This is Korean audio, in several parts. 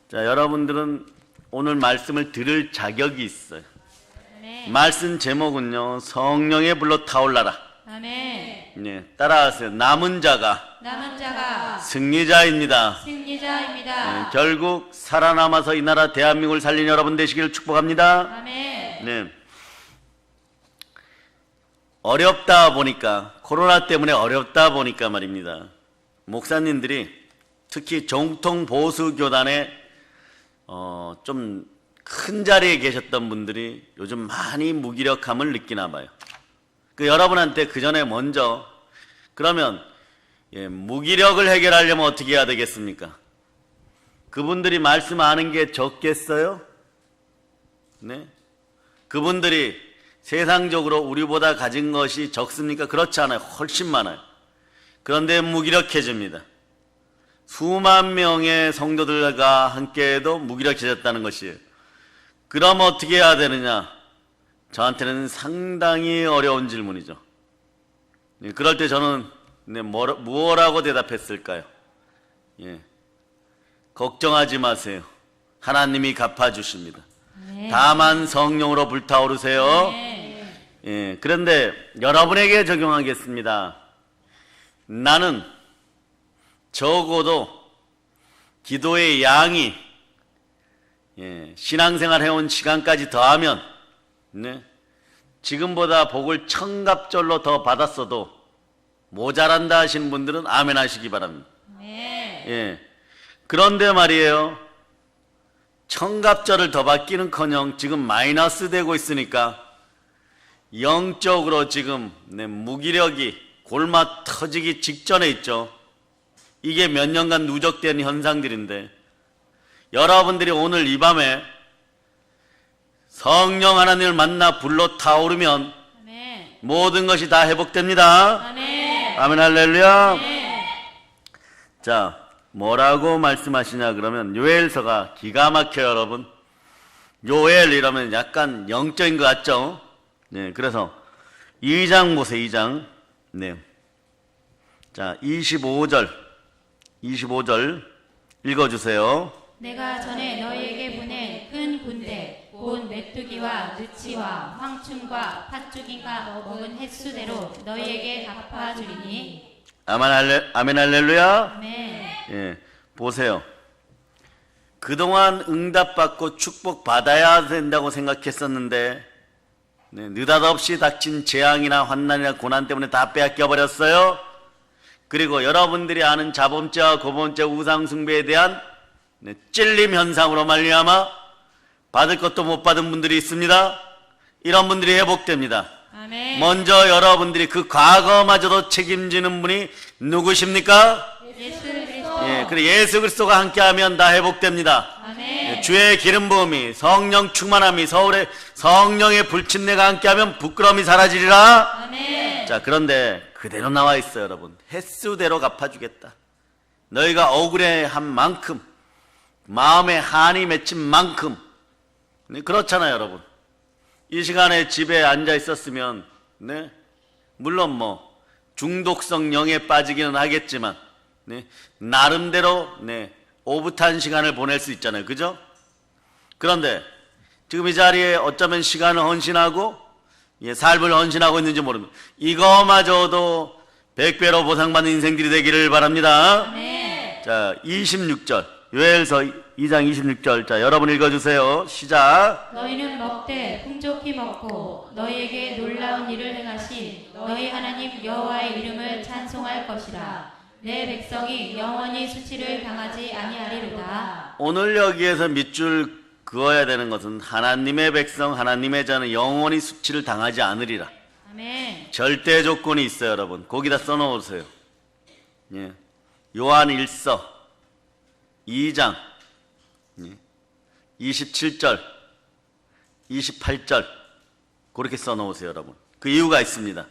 자, 여러분들은 오늘 말씀을 들을 자격이 있어요. 아멘. 말씀 제목은요, 성령에 불러 타올라라. 아멘. 네, 따라하세요. 남은 자가 남은 자가 승리자입니다. 승리자입니다. 네, 결국 살아남아서 이 나라 대한민국을 살린 여러분 되시기를 축복합니다. 아멘. 네. 어렵다 보니까, 코로나 때문에 어렵다 보니까 말입니다. 목사님들이 특히 정통 보수 교단에 좀 큰 자리에 계셨던 분들이 요즘 많이 무기력함을 느끼나 봐요. 여러분한테 그 전에 먼저 그러면 무기력을 해결하려면 어떻게 해야 되겠습니까? 그분들이 말씀 아는 게 적겠어요? 네? 그분들이 세상적으로 우리보다 가진 것이 적습니까? 그렇지 않아요. 훨씬 많아요. 그런데 무기력해집니다. 수만 명의 성도들과 함께해도 무기력해졌다는 것이에요. 그럼 어떻게 해야 되느냐? 저한테는 상당히 어려운 질문이죠. 그럴 때 저는 뭐라고 대답했을까요? 걱정하지 마세요. 하나님이 갚아주십니다. 네. 다만 성령으로 불타오르세요. 네. 그런데 여러분에게 적용하겠습니다. 나는 적어도 기도의 양이 신앙생활 해온 시간까지 더하면 지금보다 복을 천갑절로 더 받았어도 모자란다 하시는 분들은 아멘 하시기 바랍니다. 네. 그런데 말이에요, 천갑절을 더 받기는커녕 지금 마이너스 되고 있으니까 영적으로 지금 무기력이 골마 터지기 직전에 있죠. 이게 몇 년간 누적된 현상들인데, 여러분들이 오늘 이 밤에 성령 하나님을 만나 불러 타오르면 아멘. 모든 것이 다 회복됩니다. 아멘. 아멘 할렐루야. 아멘. 자, 뭐라고 말씀하시냐 그러면 요엘서가 기가 막혀요. 여러분, 요엘 이러면 약간 영적인 것 같죠? 네, 그래서 2장 보세요. 2장. 네. 자, 25절 읽어주세요. 내가 전에 너희에게 보낸 큰 군대 곧 메뚜기와 느치와 황충과 팥죽인가 먹은 횟수대로 너희에게 갚아주리니. 아멘 할렐루야. 아멘. 보세요. 그동안 응답받고 축복받아야 된다고 생각했었는데 느닷없이 닥친 재앙이나 환난이나 고난 때문에 다 빼앗겨버렸어요. 그리고 여러분들이 아는 자범죄와 고범죄, 우상숭배에 대한 찔림 현상으로 말미암아 받을 것도 못 받은 분들이 있습니다. 이런 분들이 회복됩니다. 아멘. 먼저 여러분들이 그 과거마저도 책임지는 분이 누구십니까? 예수 그리스도. 그래 예수 그리스도가 함께하면 다 회복됩니다. 아멘. 주의 기름 부음이, 성령 충만함이, 서울의 성령의 불친내가 함께하면 부끄러움이 사라지리라. 아멘. 자, 그런데 그대로 나와 있어요. 여러분, 횟수대로 갚아주겠다. 너희가 억울해한 만큼, 마음에 한이 맺힌 만큼. 그렇잖아요. 여러분, 이 시간에 집에 앉아 있었으면 물론 중독성 영에 빠지기는 하겠지만 나름대로 오붓한 시간을 보낼 수 있잖아요. 그죠? 그런데 지금 이 자리에 어쩌면 시간을 헌신하고 삶을 헌신하고 있는지 모릅니다. 이거마저도 100배로 보상받는 인생들이 되기를 바랍니다. 아멘. 자, 26절 요엘서 2장 26절. 자, 여러분 읽어주세요. 시작. 너희는 먹되 풍족히 먹고 너희에게 놀라운 일을 행하신 너희 하나님 여호와의 이름을 찬송할 것이라. 내 백성이 영원히 수치를 당하지 아니하리로다. 오늘 여기에서 밑줄 그어야 되는 것은 하나님의 백성, 하나님의 자는 영원히 수치를 당하지 않으리라. 아멘. 절대 조건이 있어요. 여러분, 거기다 써놓으세요. 요한 1서 2장 27절 28절 그렇게 써놓으세요. 여러분, 그 이유가 있습니다.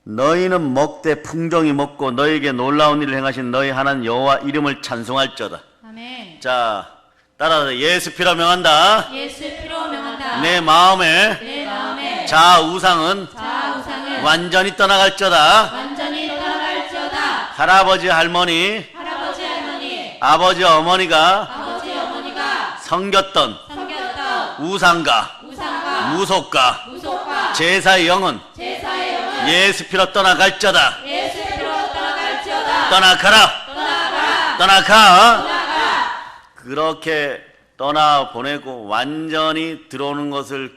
너희는 먹되 풍성히 먹고 너희에게 놀라운 일을 행하신 너희 하나님 여호와 이름을 찬송할저다. 아멘. 자, 따라서 예수 피로 명한다. 예수 피로 명한다. 내 마음에 내 마음에 자우상은 자우상을 완전히 떠나갈저다. 완전히 떠나갈지어다. 할아버지 할머니 할아버지 할머니 아버지 어머니가 아버지 어머니가 섬겼던 섬겼던 우상과 우상과 무속과 무속과 제사의 영은 제사의 영은 예수 피로 떠나갈지어다. 예수 피로 떠나갈지어다. 떠나가라. 떠나가 떠나가. 떠나가. 그렇게 떠나보내고 완전히 들어오는 것을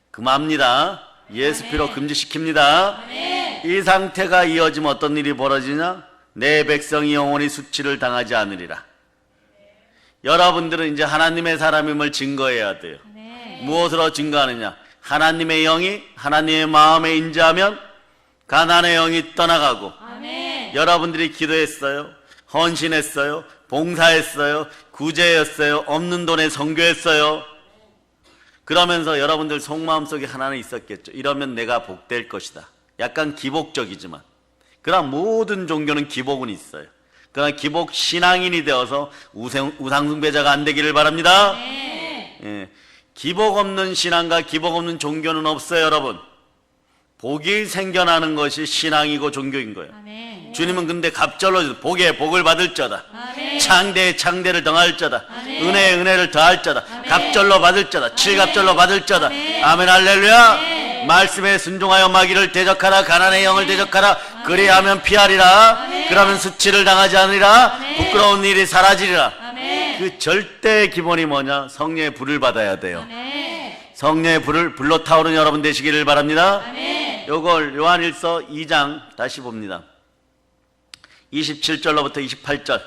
금합니다. 예수 피로 금지시킵니다. 아멘. 이 상태가 이어지면 어떤 일이 벌어지냐? 내 백성이 영원히 수치를 당하지 않으리라. 여러분들은 이제 하나님의 사람임을 증거해야 돼요. 아멘. 무엇으로 증거하느냐? 하나님의 영이 하나님의 마음에 인자하면 가난의 영이 떠나가고, 아멘. 여러분들이 기도했어요, 헌신했어요, 봉사했어요, 구제했어요, 없는 돈에 선교했어요. 그러면서 여러분들 속마음 속에 하나는 있었겠죠. 이러면 내가 복될 것이다. 약간 기복적이지만, 그러나 모든 종교는 기복은 있어요. 그러나 기복 신앙인이 되어서 우상숭배자가 안 되기를 바랍니다. 아멘. 기복 없는 신앙과 기복 없는 종교는 없어요, 여러분. 복이 생겨나는 것이 신앙이고 종교인 거예요. 아멘. 주님은 근데 갑절로 복에 복을 받을자다. 아멘. 창대에 창대를 더할자다. 아멘. 은혜에 은혜를 더할자다. 아멘. 갑절로 받을자다. 아멘. 칠갑절로 받을자다. 아멘. 아멘 할렐루야. 아멘. 말씀에 순종하여 마귀를 대적하라. 가난의 영을 대적하라. 그리하면 피하리라. 아멘. 그러면 수치를 당하지 않으리라. 아멘. 부끄러운 일이 사라지리라. 아멘. 그 절대 기본이 뭐냐? 성령의 불을 받아야 돼요. 아멘. 성령의 불을 불로 타오르는 여러분 되시기를 바랍니다. 아멘. 요걸 요한일서 2장 다시 봅니다. 27절로부터 28절.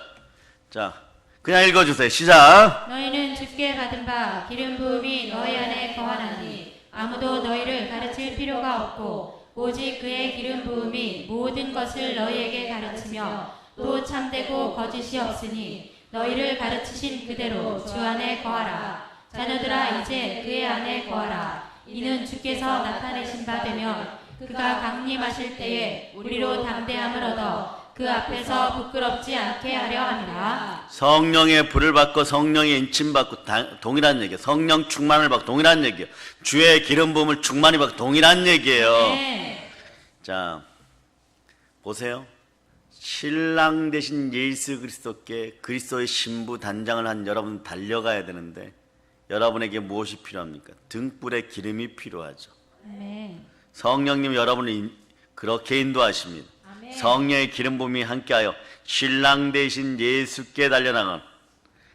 자, 그냥 읽어주세요. 시작. 너희는 주께 받은 바 기름 부음이 너희 안에 거하나니 아무도 너희를 가르칠 필요가 없고 오직 그의 기름 부음이 모든 것을 너희에게 가르치며 또 참되고 거짓이 없으니 너희를 가르치신 그대로 주 안에 거하라. 자녀들아 이제 그의 안에 거하라. 이는 주께서 나타내신 바 되면 그가 강림하실 때에 우리로 담대함을 얻어 그 앞에서 부끄럽지 않게 하려 함이라. 성령의 불을 받고 성령의 인침 받고 동일한 얘기예요. 성령 충만을 받고 동일한 얘기예요. 주의 기름 부음을 충만히 받고 동일한 얘기예요. 네. 자, 보세요. 신랑 되신 예수 그리스도께 그리스도의 신부 단장을 한 여러분 달려가야 되는데 여러분에게 무엇이 필요합니까? 등불에 기름이 필요하죠. 아멘. 성령님 여러분을 그렇게 인도하십니다. 아멘. 성령의 기름 부음이 함께하여 신랑 되신 예수께 달려나간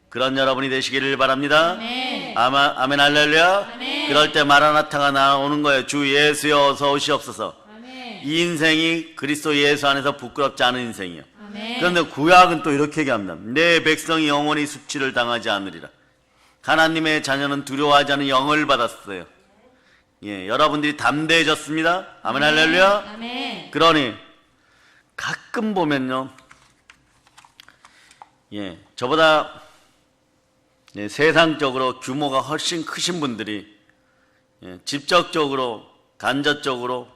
그런 여러분이 되시기를 바랍니다. 아멘. 아멘 할렐루야. 아멘. 그럴 때 마라나타가 나오는 거예요. 주 예수여 어서 오시옵소서. 아멘. 이 인생이 그리스도 예수 안에서 부끄럽지 않은 인생이에요. 아멘. 그런데 구약은 또 이렇게 얘기합니다. 내 백성이 영원히 수치를 당하지 않으리라. 하나님의 자녀는 두려워하지 않은 영을 받았어요. 예, 여러분들이 담대해졌습니다. 아멘 할렐루야. 아멘. 그러니 가끔 보면요, 예, 저보다 세상적으로 규모가 훨씬 크신 분들이 직접적으로 간접적으로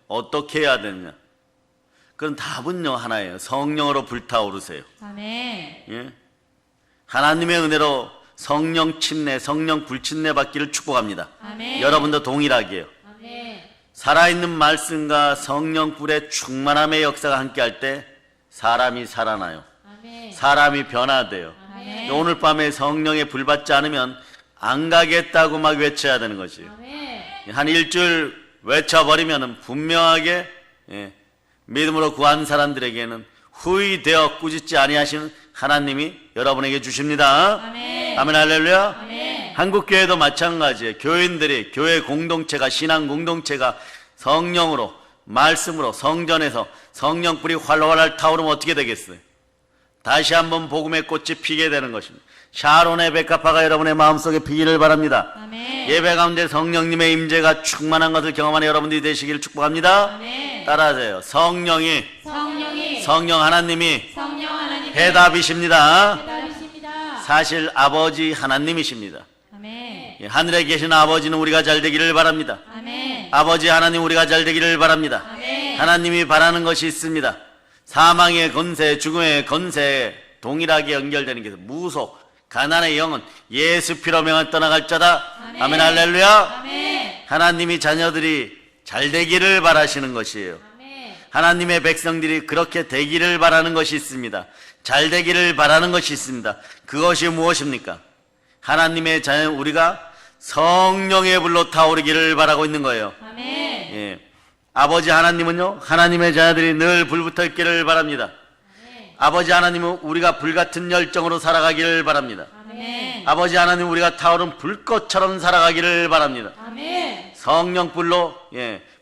어떻게 해야 되느냐? 그건 답은요 하나예요. 성령으로 불타오르세요. 아멘. 예? 하나님의 은혜로 성령 침례, 성령 불침례 받기를 축복합니다. 아멘. 여러분도 동일하게요. 아멘. 살아있는 말씀과 성령 불의 충만함의 역사가 함께할 때 사람이 살아나요. 아멘. 사람이 변화돼요. 아멘. 오늘 밤에 성령의 불 받지 않으면 안 가겠다고 막 외쳐야 되는 거지. 아멘. 한 일주일 외쳐버리면 분명하게 믿음으로 구한 사람들에게는 후회되어 꾸짖지 아니하시는 하나님이 여러분에게 주십니다. 아멘. 아멘 할렐루야. 아멘. 한국교회도 마찬가지예요. 교인들이 교회 공동체가 신앙 공동체가 성령으로 말씀으로 성전에서 성령 불이 활활 타오르면 어떻게 되겠어요? 다시 한번 복음의 꽃이 피게 되는 것입니다. 샤론의 백합화가 여러분의 마음속에 피기를 바랍니다. 아멘. 예배 가운데 성령님의 임재가 충만한 것을 경험하는 여러분들이 되시기를 축복합니다. 아멘. 따라하세요. 성령이 성령 하나님이 성령 하나님 해답이십니다. 대답이십니다. 사실 아버지 하나님이십니다. 아멘. 예, 하늘에 계신 아버지는 우리가 잘 되기를 바랍니다. 아멘. 아버지 하나님 우리가 잘 되기를 바랍니다. 아멘. 하나님이 바라는 것이 있습니다. 사망의 건세, 죽음의 건세 동일하게 연결되는 게 무속, 가난의 영은 예수 피로 명을 떠나갈 자다. 아멘. 아멘 할렐루야. 아멘. 하나님이 자녀들이 잘 되기를 바라시는 것이에요. 아멘. 하나님의 백성들이 그렇게 되기를 바라는 것이 있습니다. 잘 되기를 바라는 것이 있습니다. 그것이 무엇입니까? 하나님의 자녀 우리가 성령의 불로 타오르기를 바라고 있는 거예요. 아멘. 예. 아버지 하나님은요, 하나님의 자녀들이 늘 불붙어 있기를 바랍니다. 아버지 하나님은 우리가 불같은 열정으로 살아가기를 바랍니다. 아멘. 아버지 하나님 우리가 타오른 불꽃처럼 살아가기를 바랍니다. 아멘. 성령 불로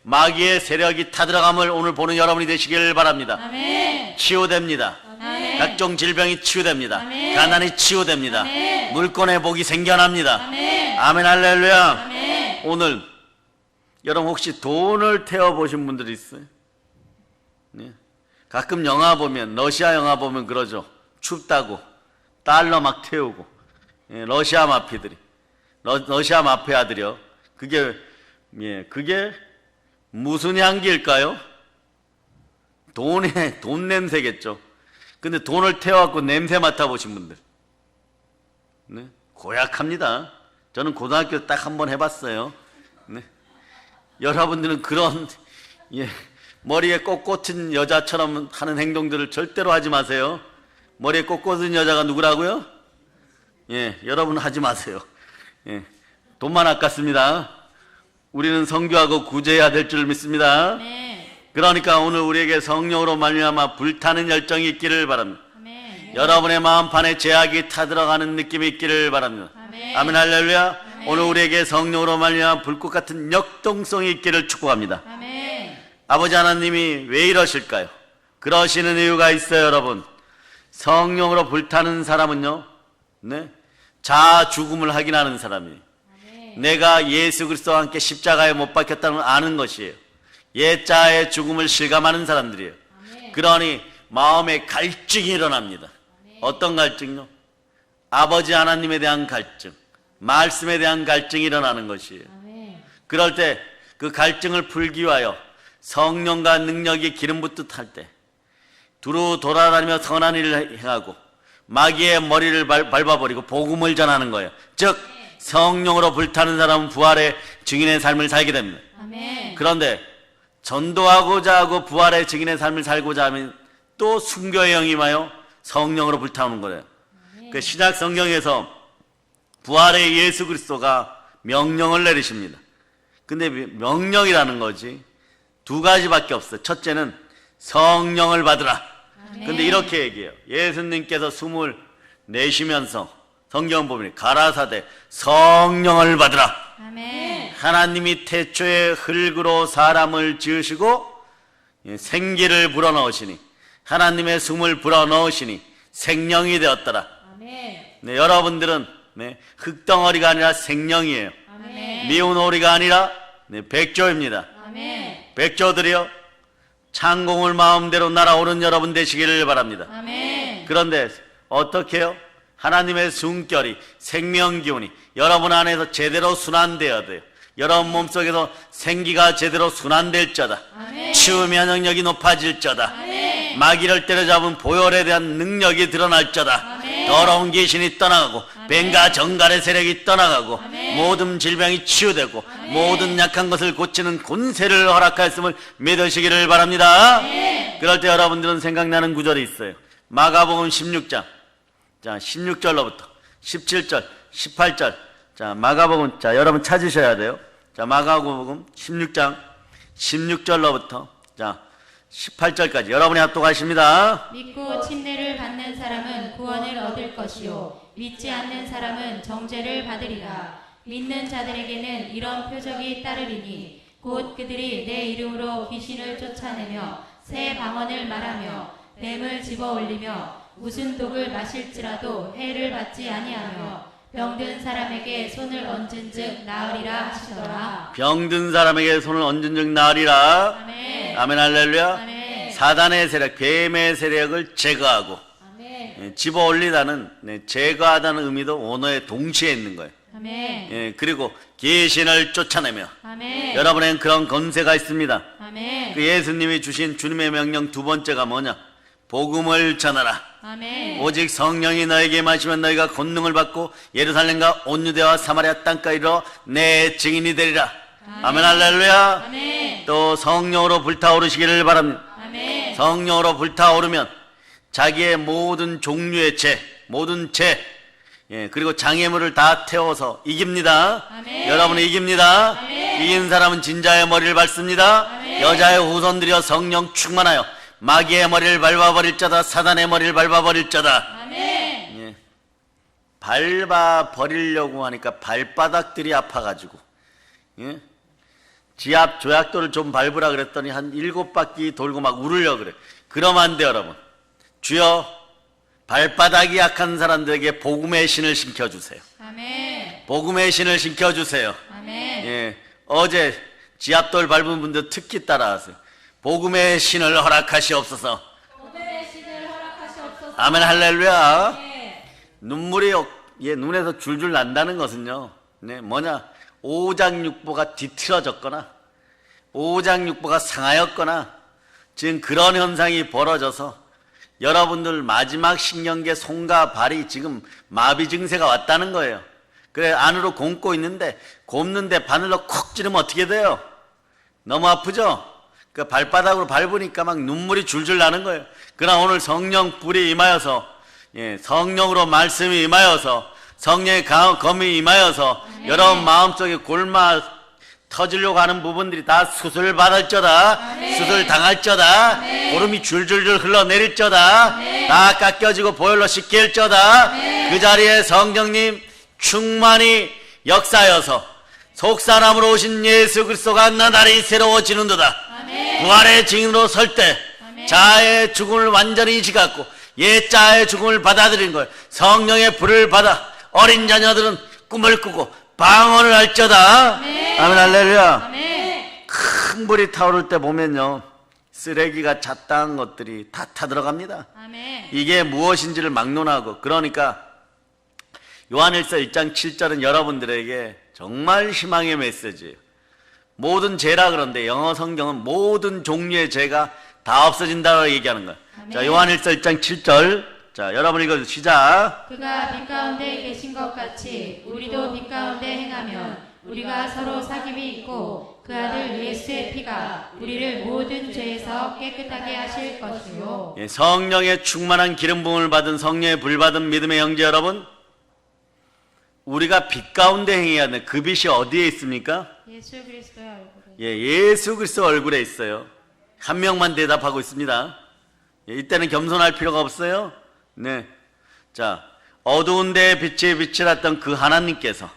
마귀의 세력이 타들어감을 오늘 보는 여러분이 되시길 바랍니다. 아멘. 치유됩니다. 아멘. 각종 질병이 치유됩니다. 아멘. 가난이 치유됩니다. 아멘. 물권의 복이 생겨납니다. 아멘. 아멘 할렐루야. 아멘. 오늘 여러분 혹시 돈을 태워보신 분들이 있어요? 네. 가끔 영화 보면, 러시아 영화 보면 그러죠. 춥다고 달러 막 태우고, 러시아 마피들이, 러시아 마피아들이요. 그게 무슨 향기일까요? 돈 냄새겠죠. 근데 돈을 태워갖고 냄새 맡아보신 분들, 네? 고약합니다. 저는 고등학교 딱 한 번 해봤어요. 네? 여러분들은 그런 머리에 꽃 꽂힌 여자처럼 하는 행동들을 절대로 하지 마세요. 머리에 꽃 꽂은 여자가 누구라고요? 여러분 하지 마세요. 돈만 아깝습니다. 우리는 성교하고 구제해야 될 줄 믿습니다. 아멘. 그러니까 오늘 우리에게 성령으로 말미암아 불타는 열정이 있기를 바랍니다. 아멘. 여러분의 마음판에 제약이 타들어가는 느낌이 있기를 바랍니다. 아멘. 아멘 할렐루야. 아멘. 오늘 우리에게 성령으로 말미암아 불꽃 같은 역동성이 있기를 축복합니다. 아멘. 아버지 하나님이 왜 이러실까요? 그러시는 이유가 있어요, 여러분. 성령으로 불타는 사람은요, 자아 죽음을 확인하는 사람이에요. 내가 예수 그리스도와 함께 십자가에 못 박혔다는 걸 아는 것이에요. 옛자아의 죽음을 실감하는 사람들이에요. 그러니 마음에 갈증이 일어납니다. 어떤 갈증요? 아버지 하나님에 대한 갈증, 말씀에 대한 갈증이 일어나는 것이에요. 그럴 때 그 갈증을 풀기 위하여 성령과 능력이 기름 붓듯 할 때 두루 돌아다니며 선한 일을 행하고 마귀의 머리를 밟아버리고 복음을 전하는 거예요. 즉 성령으로 불타는 사람은 부활의 증인의 삶을 살게 됩니다. 아멘. 그런데 전도하고자 하고 부활의 증인의 삶을 살고자 하면 또 순교의 영이 임하여 성령으로 불타오는 거예요. 그 신약 성경에서 부활의 예수 그리스도가 명령을 내리십니다. 근데 명령이라는 것이 두 가지밖에 없어요. 첫째는 성령을 받으라. 근데 이렇게 얘기해요. 예수님께서 숨을 내쉬면서 성경 보면 가라사대 성령을 받으라. 아멘. 하나님이 태초에 흙으로 사람을 지으시고 생기를 불어넣으시니 하나님의 숨을 불어넣으시니 생명이 되었더라. 아멘. 네, 여러분들은 흙덩어리가 아니라 생명이에요. 아멘. 미운 오리가 아니라 백조입니다. 아멘. 백조들이요 창공을 마음대로 날아오른 여러분 되시기를 바랍니다. 아멘. 그런데 어떻게 해요? 하나님의 숨결이 생명기운이 여러분 안에서 제대로 순환되어야 돼요. 여러분 몸속에서 생기가 제대로 순환될 자다. 아멘. 치유 면역력이 높아질 자다. 아멘. 마귀를 때려잡은 보혈에 대한 능력이 드러날 자다. 아멘. 더러운 귀신이 떠나가고 뱀과 정갈의 세력이 떠나가고 아멘. 모든 질병이 치유되고 모든 약한 것을 고치는 권세를 허락하였음을 믿으시기를 바랍니다. 아멘. 그럴 때 여러분들은 생각나는 구절이 있어요. 마가복음 16장 16절로부터 17절 18절 마가복음 여러분 찾으셔야 돼요. 마가복음 16장 16절로부터 18절까지 여러분이 합독하십니다. 믿고 침례를 받는 사람은 구원을 얻을 것이요 믿지 않는 사람은 정죄를 받으리라. 믿는 자들에게는 이런 표적이 따르리니 곧 그들이 내 이름으로 귀신을 쫓아내며 새 방언을 말하며 뱀을 집어 올리며 무슨 독을 마실지라도 해를 받지 아니하며 병든 사람에게 손을 얹은즉 나으리라 하시더라. 병든 사람에게 손을 얹은 즉 나으리라. 아멘. 아멘 할렐루야. 아멘. 사단의 세력, 뱀의 세력을 제거하고 아멘. 집어 올리다는 제거하다는 의미도 원어에 동시에 있는 거예요. 아멘. 그리고 귀신을 쫓아내며 아멘. 여러분에겐 그런 권세가 있습니다. 아멘. 그 예수님이 주신 주님의 명령 두 번째가 뭐냐? 복음을 전하라. 아멘. 오직 성령이 너에게 임하시면 너희가 권능을 받고 예루살렘과 온 유대와 사마리아 땅까지 이르러 내 증인이 되리라. 아멘 할렐루야. 아멘. 또 성령으로 불타오르시기를 바랍니다. 아멘. 성령으로 불타오르면 자기의 모든 종류의 죄, 모든 죄, 예, 그리고 장애물을 다 태워서 이깁니다. 아멘. 여러분이 이깁니다. 아멘. 이긴 사람은 진자의 머리를 밟습니다. 아멘. 여자의 후손들이여 성령 충만하여 마귀의 머리를 밟아버릴 자다. 사단의 머리를 밟아버릴 자다. 아멘. 예. 밟아버리려고 하니까 발바닥들이 아파가지고, 예? 지압 조약돌을 좀 밟으라 그랬더니 한 7바퀴 돌고 막 울으려고 그래. 그러면 안 돼, 여러분. 주여, 발바닥이 약한 사람들에게 복음의 신을 심겨주세요. 아멘. 복음의 신을 심겨주세요. 아멘. 예, 어제 지압돌 밟은 분들 특히 따라하세요. 복음의 신을 허락하시옵소서. 복음의 신을 허락하시옵소서. 아멘, 할렐루야. 네. 눈물이 눈에서 줄줄 난다는 것은요, 네, 뭐냐, 오장육부가 뒤틀어졌거나 오장육부가 상하였거나 지금 그런 현상이 벌어져서 여러분들 마지막 신경계 손과 발이 지금 마비 증세가 왔다는 거예요. 그래, 안으로 곪고 있는데 곪는데 바늘로 콕 찌르면 어떻게 돼요? 너무 아프죠? 그 발바닥으로 밟으니까 막 눈물이 줄줄 나는 거예요. 그러나 오늘 성령 불이 임하여서, 예, 성령으로 말씀이 임하여서, 성령의 검이 임하여서 여러분 마음속에 골마 터지려고 하는 부분들이 다 수술 받을저다. 수술 당할저다. 고름이 줄줄줄 흘러내릴저다. 다 깎여지고 보혈로 씻길저다. 그 자리에 성령님 충만히 역사여서 속사람으로 오신 예수 그리스도가 나날이 새로워지는도다. 부활의 증인으로 설 때 자아의 죽음을 완전히 지갖고 옛자아의 죽음을 받아들인 걸 성령의 불을 받아 어린 자녀들은 꿈을 꾸고 방언을 할저다. 아멘, 할렐루야. 아멘. 큰 불이 타오를 때 보면요, 쓰레기가 잣다한 것들이 다 타들어갑니다. 아멘. 이게 무엇인지를 막론하고, 그러니까 요한일서 1장 7절은 여러분들에게 정말 희망의 메시지예요. 모든 죄라 그런데 영어 성경은 모든 종류의 죄가 다 없어진다고 얘기하는 거예요. 자, 요한일서 1장 7절. 자, 여러분 읽어주세요. 시작. 그가 빛 가운데 계신 것 같이 우리도 빛 가운데 행하면 우리가 서로 사귐이 있고 그 아들 예수의 피가 우리를 모든 죄에서 깨끗하게 하실 것이요. 예, 성령의 충만한 기름 부음을 받은 성령의 불 받은 믿음의 형제 여러분, 우리가 빛 가운데 행해야 하는 그 빛이 어디에 있습니까? 예수 그리스도의 얼굴에. 예, 예수 그리스도 얼굴에 있어요. 한 명만 대답하고 있습니다. 예, 이때는 겸손할 필요가 없어요. 네. 자, 어두운 데에 빛이 비치렀던 그 하나님께서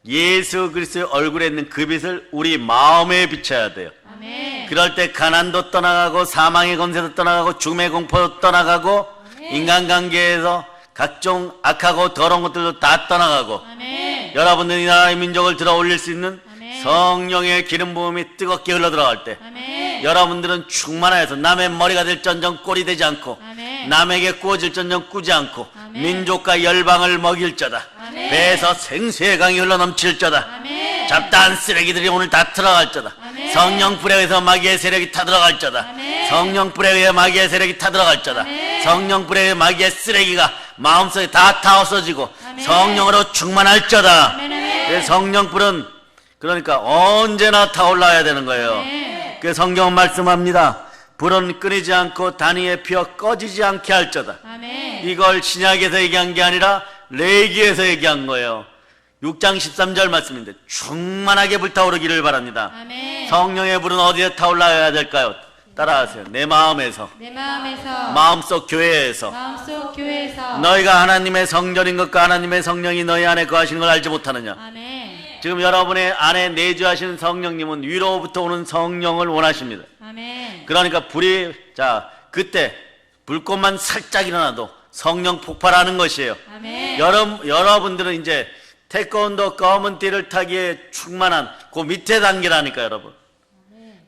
예수 그리스도의 얼굴에 있는 그 빛을 우리 마음에 비춰야 돼요. 아멘. 그럴 때 가난도 떠나가고 사망의 권세도 떠나가고 죽음의 공포도 떠나가고 인간관계에서 각종 악하고 더러운 것들도 다 떠나가고 아멘. 여러분들이 나라의 민족을 들어 올릴 수 있는 아멘. 성령의 기름 부음이 뜨겁게 흘러 들어갈 때 아멘. 여러분들은 충만하여서 남의 머리가 될 전정 꼴이 되지 않고 아멘. 남에게 구워질 전정 꾸지 않고 아멘. 민족과 열방을 먹일 자다. 아멘. 배에서 생수의 강이 흘러 넘칠 자다. 아멘. 잡다한 쓰레기들이 오늘 다 들어갈 자다. 아멘. 성령 불에 의해서 마귀의 세력이 타들어갈 자다. 아멘. 성령 불에 의해 마귀의 세력이 타들어갈 자다. 아멘. 성령 불에 의해 마귀의 쓰레기가 마음속에 다 타없어지고 아멘. 성령으로 충만할 자다. 아멘. 아멘. 성령 불은 그러니까 언제나 타올라야 되는 거예요. 아멘. 그 성경은 말씀합니다. 불은 끊이지 않고 단위에 피어 꺼지지 않게 할 자다. 아멘. 이걸 신약에서 얘기한 게 아니라 레위기에서 얘기한 거예요. 6장 13절 말씀인데 충만하게 불타오르기를 바랍니다. 아멘. 성령의 불은 어디에 타올라야 될까요? 따라하세요. 내 마음에서, 내 마음에서 마음속 교회에서. 마음속 교회에서 너희가 하나님의 성전인 것과 하나님의 성령이 너희 안에 거하시는 걸 알지 못하느냐. 아멘. 지금 여러분의 안에 내주하시는 성령님은 위로부터 오는 성령을 원하십니다. 아멘. 그러니까 불이, 자, 그때 불꽃만 살짝 일어나도 성령 폭발하는 것이에요. 아멘. 여러분들은 이제 태권도 검은 띠를 타기에 충만한 그 밑에 단계라니까, 여러분.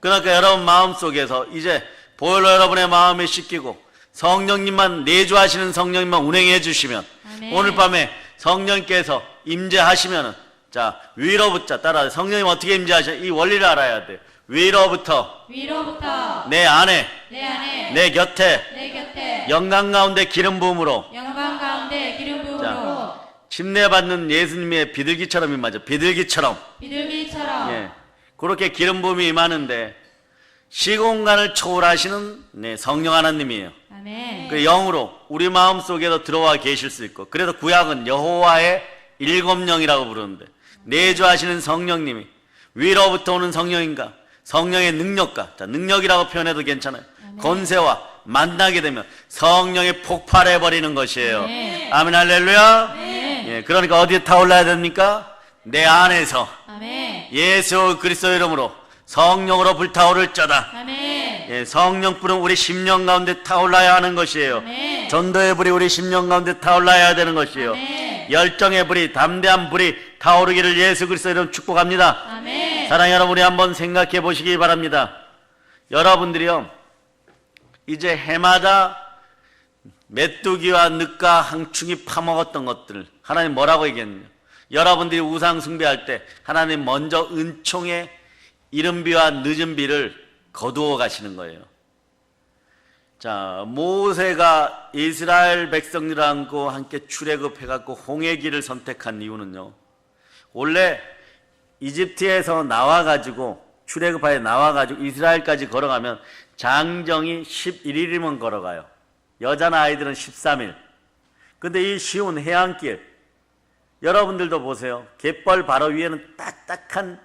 그러니까 여러분 마음속에서 이제 보혈로 여러분의 마음에 씻기고 성령님만, 내주하시는 성령님만 운행해 주시면 아멘. 오늘 밤에 성령께서 임재하시면은, 자, 위로부터 따라 성령님 어떻게 임재하셔? 이 원리를 알아야 돼요. 위로부터 위로부터 내 안에, 내 안에 내 곁에 내 곁에 영광 가운데 기름 부음으로 영광 가운데 기름 부음으로 침례받는 예수님의 비둘기처럼 임하죠. 비둘기처럼. 비둘기처럼 예. 그렇게 기름 부음이 임하는데 시공간을 초월하시는 성령 하나님이에요. 아멘. 그 영으로 우리 마음속에도 들어와 계실 수 있고, 그래서 구약은 여호와의 일곱 영이라고 부르는데, 내주하시는 성령님이 위로부터 오는 성령인가? 성령의 능력과, 자, 능력이라고 표현해도 괜찮아요. 권세와 만나게 되면 성령이 폭발해버리는 것이에요. 아멘, 할렐루야. 예, 그러니까 어디에 타올라야 됩니까? 내 안에서 아멘. 예수 그리스도 이름으로 성령으로 불타오를 자다. 아멘. 예, 성령 불은 우리 심령 가운데 타올라야 하는 것이에요. 아멘. 전도의 불이 우리 심령 가운데 타올라야 되는 것이에요. 아멘. 열정의 불이, 담대한 불이 타오르기를 예수 그리스도 이름 축복합니다. 아멘. 사랑하는 여러분이 한번 생각해 보시기 바랍니다. 여러분들이요, 이제 해마다 메뚜기와 늑과 항충이 파먹었던 것들, 하나님 뭐라고 얘기했느냐? 여러분들이 우상 숭배할 때 하나님 먼저 은총의 이른 비와 늦은 비를 거두어 가시는 거예요. 자, 모세가 이스라엘 백성들을 안고 함께 출애굽해갖고 홍해길을 선택한 이유는요, 원래 이집트에서 나와가지고 출애굽하여 나와가지고 이스라엘까지 걸어가면 장정이 11일이면 걸어가요. 여자나 아이들은 13일. 근데 이 쉬운 해안길, 여러분들도 보세요. 갯벌 바로 위에는 딱딱한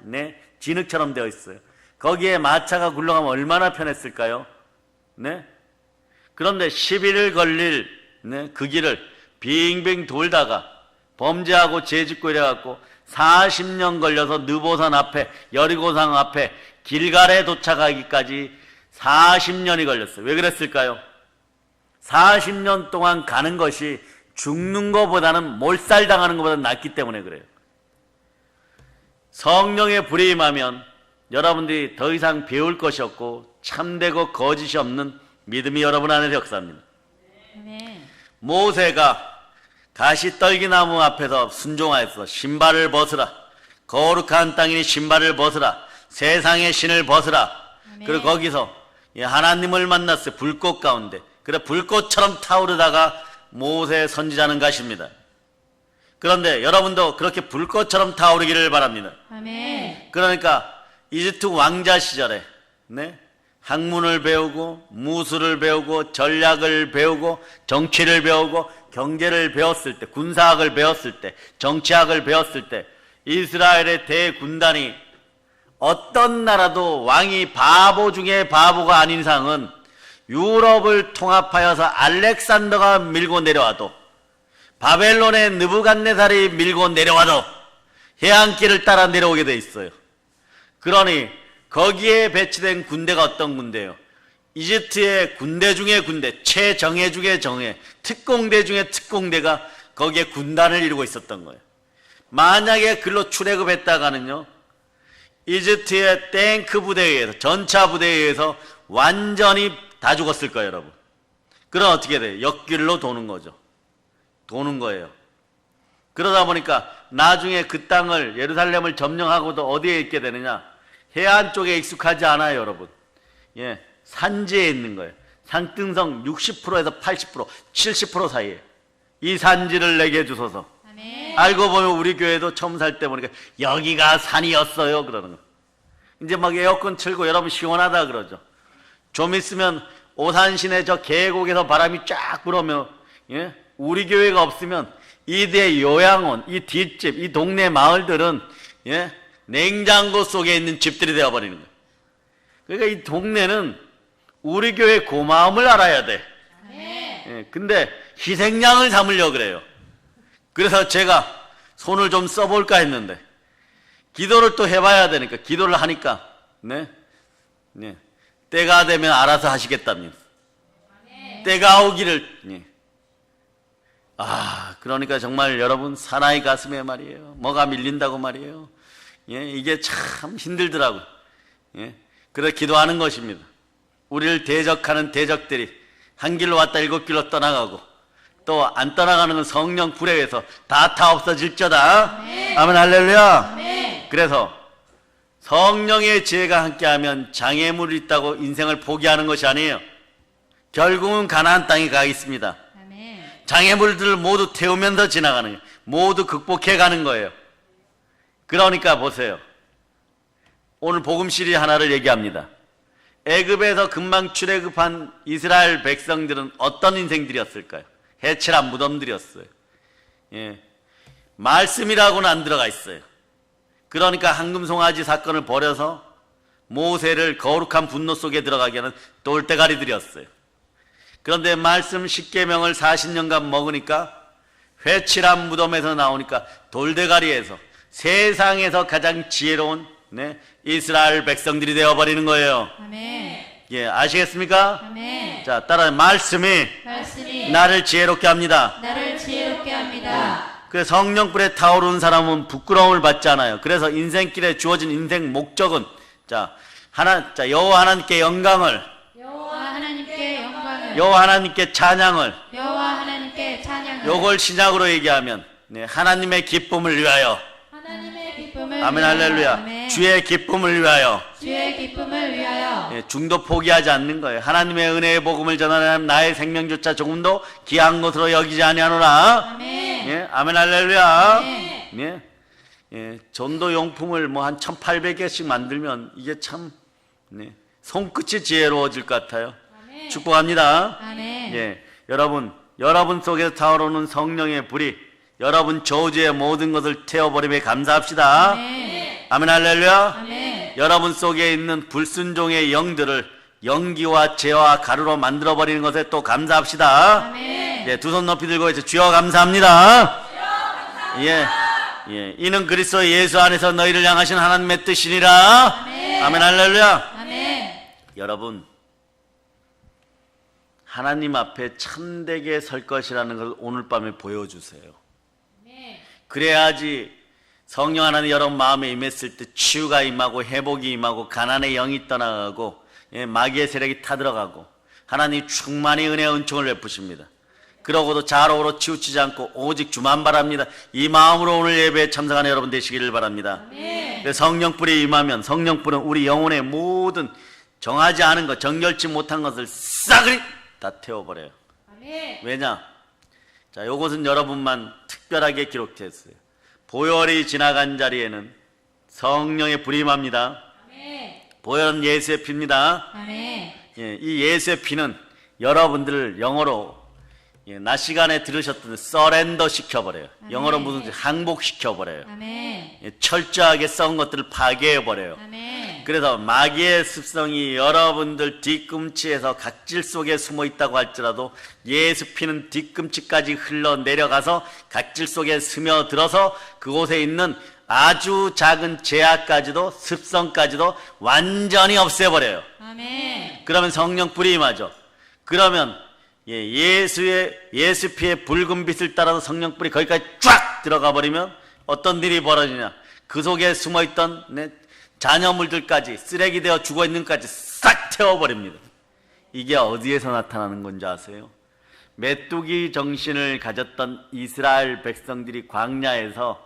진흙처럼 되어 있어요. 거기에 마차가 굴러가면 얼마나 편했을까요? 네? 그런데 11일 걸릴 그 길을 빙빙 돌다가 범죄하고 죄짓고 이래갖고 40년 걸려서 느보산 앞에, 여리고성 앞에 길갈에 도착하기까지 40년이 걸렸어요. 왜 그랬을까요? 40년 동안 가는 것이 죽는 것보다는 몰살당하는 것보다는 낫기 때문에 그래요. 성령의 불이 임하면 여러분들이 더 이상 배울 것이 없고 참되고 거짓이 없는 믿음이 여러분 안에 역사합니다. 아멘. 모세가 가시떨기나무 앞에서 순종하였어. 신발을 벗으라. 거룩한 땅이니 신발을 벗으라. 세상의 신을 벗으라. 아멘. 그리고 거기서 하나님을 만났어요. 불꽃 가운데. 그래 불꽃처럼 타오르다가 모세 선지자는 가십니다. 그런데 여러분도 그렇게 불꽃처럼 타오르기를 바랍니다. 아멘. 그러니까 이집트 왕자 시절에 학문을 배우고 무술을 배우고 전략을 배우고 정치를 배우고 경제를 배웠을 때, 군사학을 배웠을 때, 정치학을 배웠을 때 이스라엘의 대군단이 어떤 나라도 왕이 바보 중에 바보가 아닌 이상은 유럽을 통합하여서 알렉산더가 밀고 내려와도, 바벨론의 느부갓네살이 밀고 내려와도 해안길을 따라 내려오게 돼 있어요. 그러니 거기에 배치된 군대가 어떤 군대예요? 이집트의 군대 중에 군대, 최정예 중에 정예, 특공대 중에 특공대가 거기에 군단을 이루고 있었던 거예요. 만약에 글로 출애굽했다가는요, 이집트의 탱크 부대에 의해서, 전차 부대에 의해서 완전히 다 죽었을 거예요, 여러분. 그럼 어떻게 돼요? 역길로 도는 거죠. 도는 거예요. 그러다 보니까 나중에 그 땅을, 예루살렘을 점령하고도 어디에 있게 되느냐? 해안 쪽에 익숙하지 않아요, 여러분. 예, 산지에 있는 거예요. 산등성 60%에서 80%, 70% 사이에. 이 산지를 내게 주소서. 아멘. 알고 보면 우리 교회도 처음 살 때 보니까 여기가 산이었어요, 그러는 거. 이제 막 에어컨 틀고 여러분 시원하다 그러죠. 좀 있으면 오산시내 저 계곡에서 바람이 쫙 불어오면, 예? 우리 교회가 없으면 이대 요양원, 이 뒷집, 이 동네 마을들은, 예? 냉장고 속에 있는 집들이 되어버리는 거예요. 그러니까 이 동네는 우리 교회 고마움을 알아야 돼. 예, 근데 희생양을 삼으려고 그래요. 그래서 제가 손을 좀 써볼까 했는데, 기도를 또 해봐야 되니까, 기도를 하니까, 때가 되면 알아서 하시겠답니다. 때가 오기를. 그러니까 정말 여러분, 사나이 가슴에 말이에요. 뭐가 밀린다고 말이에요. 이게 참 힘들더라고요. 그래서 기도하는 것입니다. 우리를 대적하는 대적들이 한 길로 왔다 일곱 길로 떠나가고, 또 안 떠나가는 건 성령 불에 의해서 다 없어질저다. 아멘, 할렐루야. 그래서 성령의 지혜가 함께하면 장애물이 있다고 인생을 포기하는 것이 아니에요. 결국은 가나안 땅에 가 있습니다. 장애물들을 모두 태우면서 지나가는 거예요. 모두 극복해 가는 거예요. 그러니까 보세요. 오늘 복음시리 하나를 얘기합니다. 애굽에서 금방 출애굽한 이스라엘 백성들은 어떤 인생들이었을까요? 해칠한 무덤들이었어요. 예. 말씀이라고는 안 들어가 있어요. 그러니까 황금송아지 사건을 벌여서 모세를 거룩한 분노 속에 들어가게 하는 똘대가리들이었어요. 그런데 말씀 10계명을 40년간 먹으니까 회칠한 무덤에서 나오니까 돌대가리에서 세상에서 가장 지혜로운 이스라엘 백성들이 되어버리는 거예요. 아멘. 예, 아시겠습니까? 아멘. 자, 따라 말씀이 나를 지혜롭게 합니다. 나를 지혜롭게 합니다. 그 성령불에 타오르는 사람은 부끄러움을 받지 않아요. 그래서 인생길에 주어진 인생 목적은 여호와 하나님께 영광을, 여호와 하나님께 영광을, 여호와 하나님께 찬양을, 여호와 하나님께 찬양을, 요걸 신약으로 얘기하면 하나님의 기쁨을 위하여, 하나님의 기쁨을 아멘, 위하여, 할렐루야. 아멘. 주의 기쁨을 위하여, 주의 기쁨을 위하여, 중도 포기하지 않는 거예요. 하나님의 은혜의 복음을 전하는 나의 생명조차 조금도 귀한 것으로 여기지 아니하노라. 아멘. 예, 아멘, 할렐루야. 아멘. 예, 예, 전도 용품을 뭐 한 1,800개씩 만들면 이게 참 손끝이 지혜로워질 것 같아요. 아멘. 축복합니다. 아멘. 예, 여러분 속에서 타오르는 성령의 불이 여러분 저주의 모든 것을 태워버림에 감사합시다. 아멘. 아멘, 할렐루야. 아멘. 여러분 속에 있는 불순종의 영들을 연기와 죄와 가루로 만들어버리는 것에 또 감사합시다. 아멘. 예, 두 손 높이 들고 해서 주여 감사합니다. 예, 예, 이는 그리스도 예수 안에서 너희를 향하신 하나님의 뜻이니라. 아멘. 아멘, 할렐루야. 아멘. 여러분, 하나님 앞에 참되게 설 것이라는 걸 오늘 밤에 보여주세요. 그래야지 성령 하나님 여러분 마음에 임했을 때 치유가 임하고 회복이 임하고 가난의 영이 떠나가고 마귀의 세력이 타들어가고 하나님 충만히 은혜와 은총을 베푸십니다. 그러고도 좌로우로 치우치지 않고 오직 주만 바랍니다. 이 마음으로 오늘 예배에 참석하는 여러분 되시기를 바랍니다. 성령불이 임하면 성령불은 우리 영혼의 모든 정하지 않은 것, 정결치 못한 것을 싸그리 다 태워버려요. 왜냐? 자, 요것은 여러분만 특별하게 기록됐어요. 보혈이 지나간 자리에는 성령의 불이 임합니다. 보혈은 예수의 피입니다. 아멘. 예, 이 예수의 피는 여러분들을 영어로 낮 시간에 들으셨던 서렌더 시켜버려요. 영어로 무슨 항복시켜버려요. 아멘. 예, 철저하게 썩은 것들을 파괴해버려요. 아멘. 그래서 마귀의 습성이 여러분들 뒤꿈치에서 각질 속에 숨어 있다고 할지라도 예수 피는 뒤꿈치까지 흘러내려가서 각질 속에 스며들어서 그곳에 있는 아주 작은 제약까지도 습성까지도 완전히 없애버려요. 아멘. 그러면 성령 불이 임하죠. 그러면 예수 피의 붉은 빛을 따라서 성령 불이 거기까지 쫙 들어가 버리면 어떤 일이 벌어지냐? 그 속에 숨어 있던 잔여물들까지 쓰레기 되어 죽어 있는 것까지 싹 태워버립니다. 이게 어디에서 나타나는 건지 아세요? 메뚜기 정신을 가졌던 이스라엘 백성들이 광야에서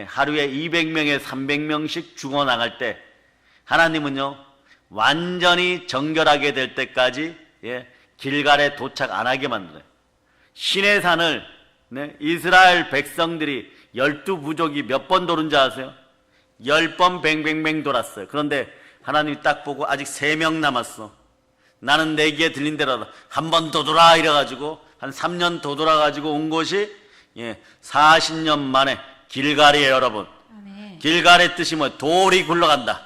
하루에 200명에 300명씩 죽어나갈 때 하나님은요 완전히 정결하게 될 때까지 길갈에 도착 안 하게 만들어요. 신의 산을 이스라엘 백성들이 12부족이 몇 번 도는 줄 아세요? 10번 뱅뱅뱅 돌았어요. 그런데 하나님이 딱 보고 아직 3명 남았어. 나는 내 귀에 들린 대로 한 번 더 돌아 이래가지고 한 3년 더 돌아가지고 온 곳이 40년 만에 길갈이에요. 여러분. 아멘. 길갈의 뜻이 뭐예요? 돌이 굴러간다.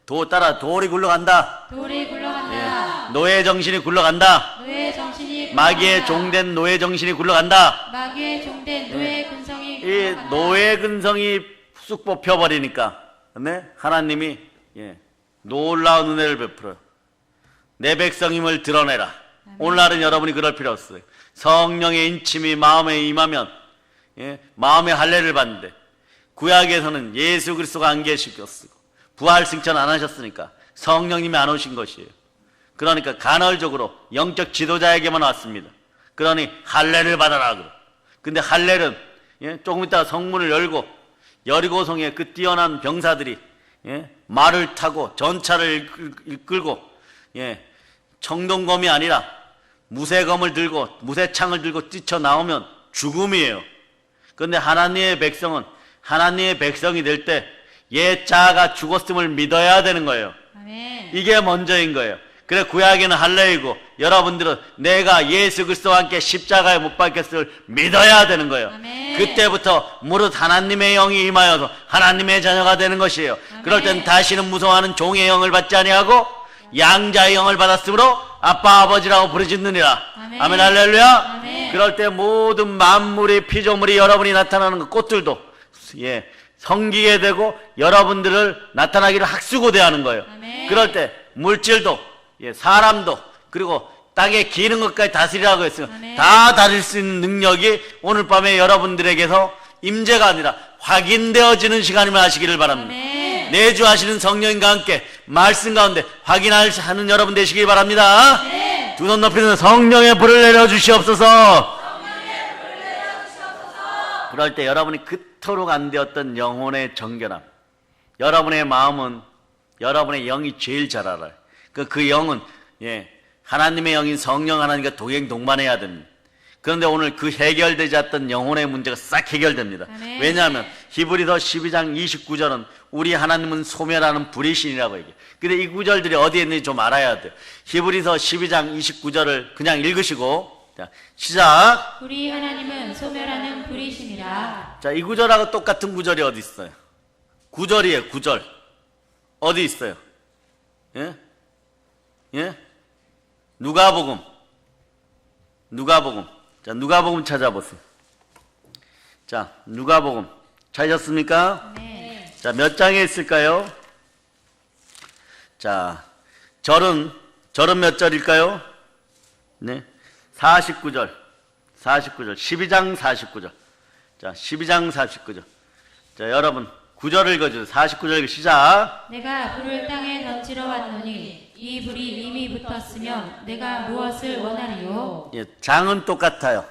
돌이 굴러간다. 돌이 굴러간다. 노예 정신이 굴러간다. 노예 정신이 마귀의 굴러간다. 종된 노예 정신이 굴러간다. 마귀의 종된 노예 근성이 이 굴러간다. 노예 근성이 쑥 뽑혀버리니까 하나님이 놀라운 은혜를 베풀어요. 내 백성임을 드러내라. 오늘날은 여러분이 그럴 필요 없어요. 성령의 인침이 마음에 임하면 마음의 할례를 받는데 구약에서는 예수 그리스도가 안 계시겠고 부활 승천 안 하셨으니까 성령님이 안 오신 것이에요. 그러니까 간헐적으로 영적 지도자에게만 왔습니다. 그러니 할례를 받아라 그러. 근데 할례는 조금 있다가 성문을 열고 여리고성의 그 뛰어난 병사들이 말을 타고 전차를 이끌고 청동검이 아니라 무쇠검을 들고 무쇠창을 들고 뛰쳐나오면 죽음이에요. 그런데 하나님의 백성은 하나님의 백성이 될 때 옛 자아가 죽었음을 믿어야 되는 거예요. 아멘. 이게 먼저인 거예요. 그래 구약에는 할례이고 여러분들은 내가 예수 그리스도와 함께 십자가에 못 박혔을 믿어야 되는 거예요. 아멘. 그때부터 무릇 하나님의 영이 임하여서 하나님의 자녀가 되는 것이에요. 아멘. 그럴 땐 다시는 무서워하는 종의 영을 받지 아니하고 양자의 영을 받았으므로 아빠 아버지라고 부르짖느니라. 아멘. 아멘 할렐루야. 아멘. 그럴 때 모든 만물의 피조물이 여러분이 나타나는 것, 꽃들도 섬기게 되고 여러분들을 나타나기를 학수고대하는 거예요. 아멘. 그럴 때 물질도 사람도 그리고 땅에 기는 것까지 다스리라고 했어요. 아멘. 다 다릴 수 있는 능력이 오늘 밤에 여러분들에게서 임재가 아니라 확인되어지는 시간임을 아시기를 바랍니다. 아멘. 내주하시는 성령님과 함께 말씀 가운데 확인하는 여러분 되시기 바랍니다. 네. 두 손 높이는 성령의 불을 내려주시옵소서. 그럴 때 여러분이 그토록 안 되었던 영혼의 정결함, 여러분의 마음은 여러분의 영이 제일 잘 알아요. 그 영은 하나님의 영인 성령 하나님과 동행 동반해야 됩니다. 그런데 오늘 그 해결되지 않던 영혼의 문제가 싹 해결됩니다. 아멘. 왜냐하면 히브리서 12장 29절은 우리 하나님은 소멸하는 불의신이라고 얘기해요. 근데 이 구절들이 어디에 있는지 좀 알아야 돼요. 히브리서 12장 29절을 그냥 읽으시고, 자, 시작. 우리 하나님은 소멸하는 불이심이라. 자, 이 구절하고 똑같은 구절이 어디 있어요? 구절이에요, 구절. 어디 있어요? 예? 예? 누가복음. 자, 누가복음 찾아보세요. 자, 누가복음 찾으셨습니까? 네. 자, 몇 장에 있을까요? 자, 절은 몇 절일까요? 네. 49절. 12장 49절. 자, 12장 49절. 자, 여러분 9절을 읽어주세요. 49절 시작. 내가 불을 땅에 던지러 왔노니 이 불이 이미 붙었으면 내가 무엇을 원하리요? 예, 장은 똑같아요.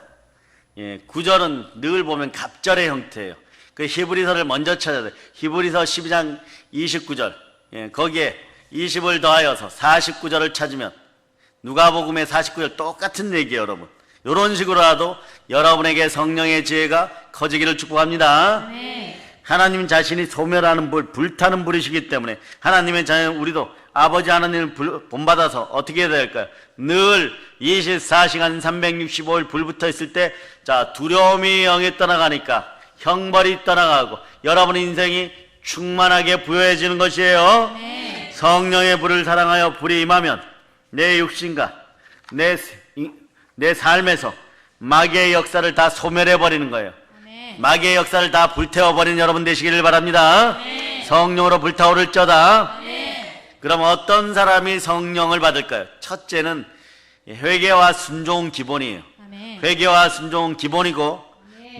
예, 9절은 늘 보면 갑절의 형태예요. 그 히브리서를 먼저 찾아야 돼요. 히브리서 12장 29절. 예, 거기에 20을 더하여서 49절을 찾으면 누가복음의 49절 똑같은 얘기예요, 여러분. 이런 식으로라도 여러분에게 성령의 지혜가 커지기를 축복합니다. 네. 하나님 자신이 소멸하는 불, 불타는 불이시기 때문에 하나님의 자녀 우리도 아버지 하나님을 본받아서 어떻게 해야 될까요? 늘 24시간 365일 불 붙어 있을 때, 자, 두려움이 영에 떠나가니까 형벌이 떠나가고 여러분의 인생이 충만하게 부여해지는 것이에요. 네. 성령의 불을 사랑하여 불이 임하면 내 육신과 내 삶에서 마귀의 역사를 다 소멸해버리는 거예요. 아멘. 마귀의 역사를 다 불태워버리는 여러분 되시기를 바랍니다. 아멘. 성령으로 불타오를 쩌다. 아멘. 그럼 어떤 사람이 성령을 받을까요? 첫째는 회개와 순종은 기본이에요. 아멘. 회개와 순종은 기본이고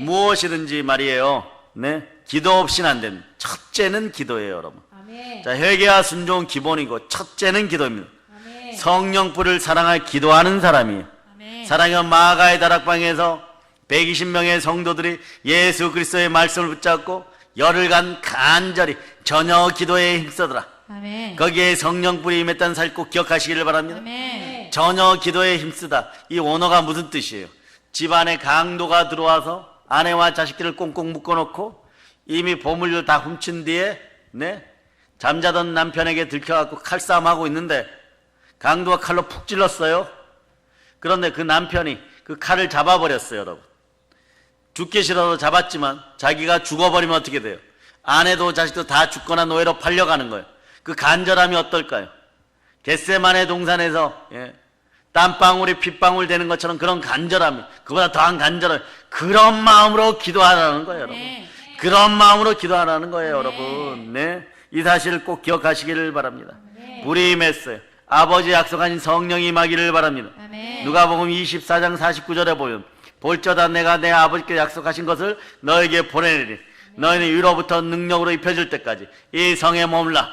무엇이든지 말이에요. 네, 기도 없이는 안 됩니다. 첫째는 기도예요, 여러분. 아멘. 자, 회개와 순종은 기본이고 첫째는 기도입니다. 아멘. 성령 불을 사랑할 기도하는 사람이에요. 아멘. 사랑은 마가의 다락방에서 120명의 성도들이 예수 그리스도의 말씀을 붙잡고 열흘간 간절히 저녁 기도에 힘쓰더라. 아멘. 거기에 성령 불이 임했다는 사실 꼭 기억하시기를 바랍니다. 아멘. 저녁 기도에 힘쓰다. 이 원어가 무슨 뜻이에요? 집안에 강도가 들어와서 아내와 자식들을 꽁꽁 묶어놓고 이미 보물을 다 훔친 뒤에 잠자던 남편에게 들켜갖고 칼싸움하고 있는데 강도가 칼로 푹 찔렀어요. 그런데 그 남편이 그 칼을 잡아버렸어요, 여러분. 죽기 싫어서 잡았지만 자기가 죽어버리면 어떻게 돼요? 아내도 자식도 다 죽거나 노예로 팔려가는 거예요. 그 간절함이 어떨까요? 겟세마네 동산에서 땀방울이 핏방울 되는 것처럼 그런 간절함이, 그보다 더한 간절함, 그런 마음으로 기도하라는 거예요, 여러분. 네. 그런 마음으로 기도하라는 거예요, 여러분. 네, 이 사실을 꼭 기억하시기를 바랍니다. 불이 임했어요. 아버지 약속하신 성령이 임하기를 바랍니다. 아멘. 누가복음 24장 49절에 보면 볼저다 내가 내 아버지께 약속하신 것을 너에게 보내리니 너희는 위로부터 능력으로 입혀질 때까지 이 성에 머물라.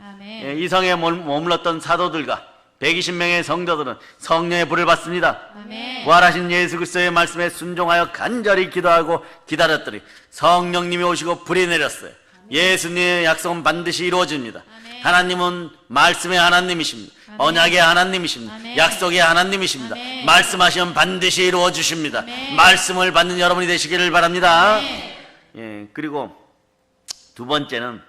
아멘. 이 성에 머물렀던 사도들과 120명의 성도들은 성령의 불을 받습니다. 아멘. 부활하신 예수 그리스도의 말씀에 순종하여 간절히 기도하고 기다렸더니 성령님이 오시고 불이 내렸어요. 예수님의 약속은 반드시 이루어집니다. 아멘. 하나님은 말씀의 하나님이십니다. 언약의 하나님이십니다. 아멘. 약속의 하나님이십니다. 아멘. 말씀하시면 반드시 이루어 주십니다. 아멘. 말씀을 받는 여러분이 되시기를 바랍니다. 아멘. 그리고 두 번째는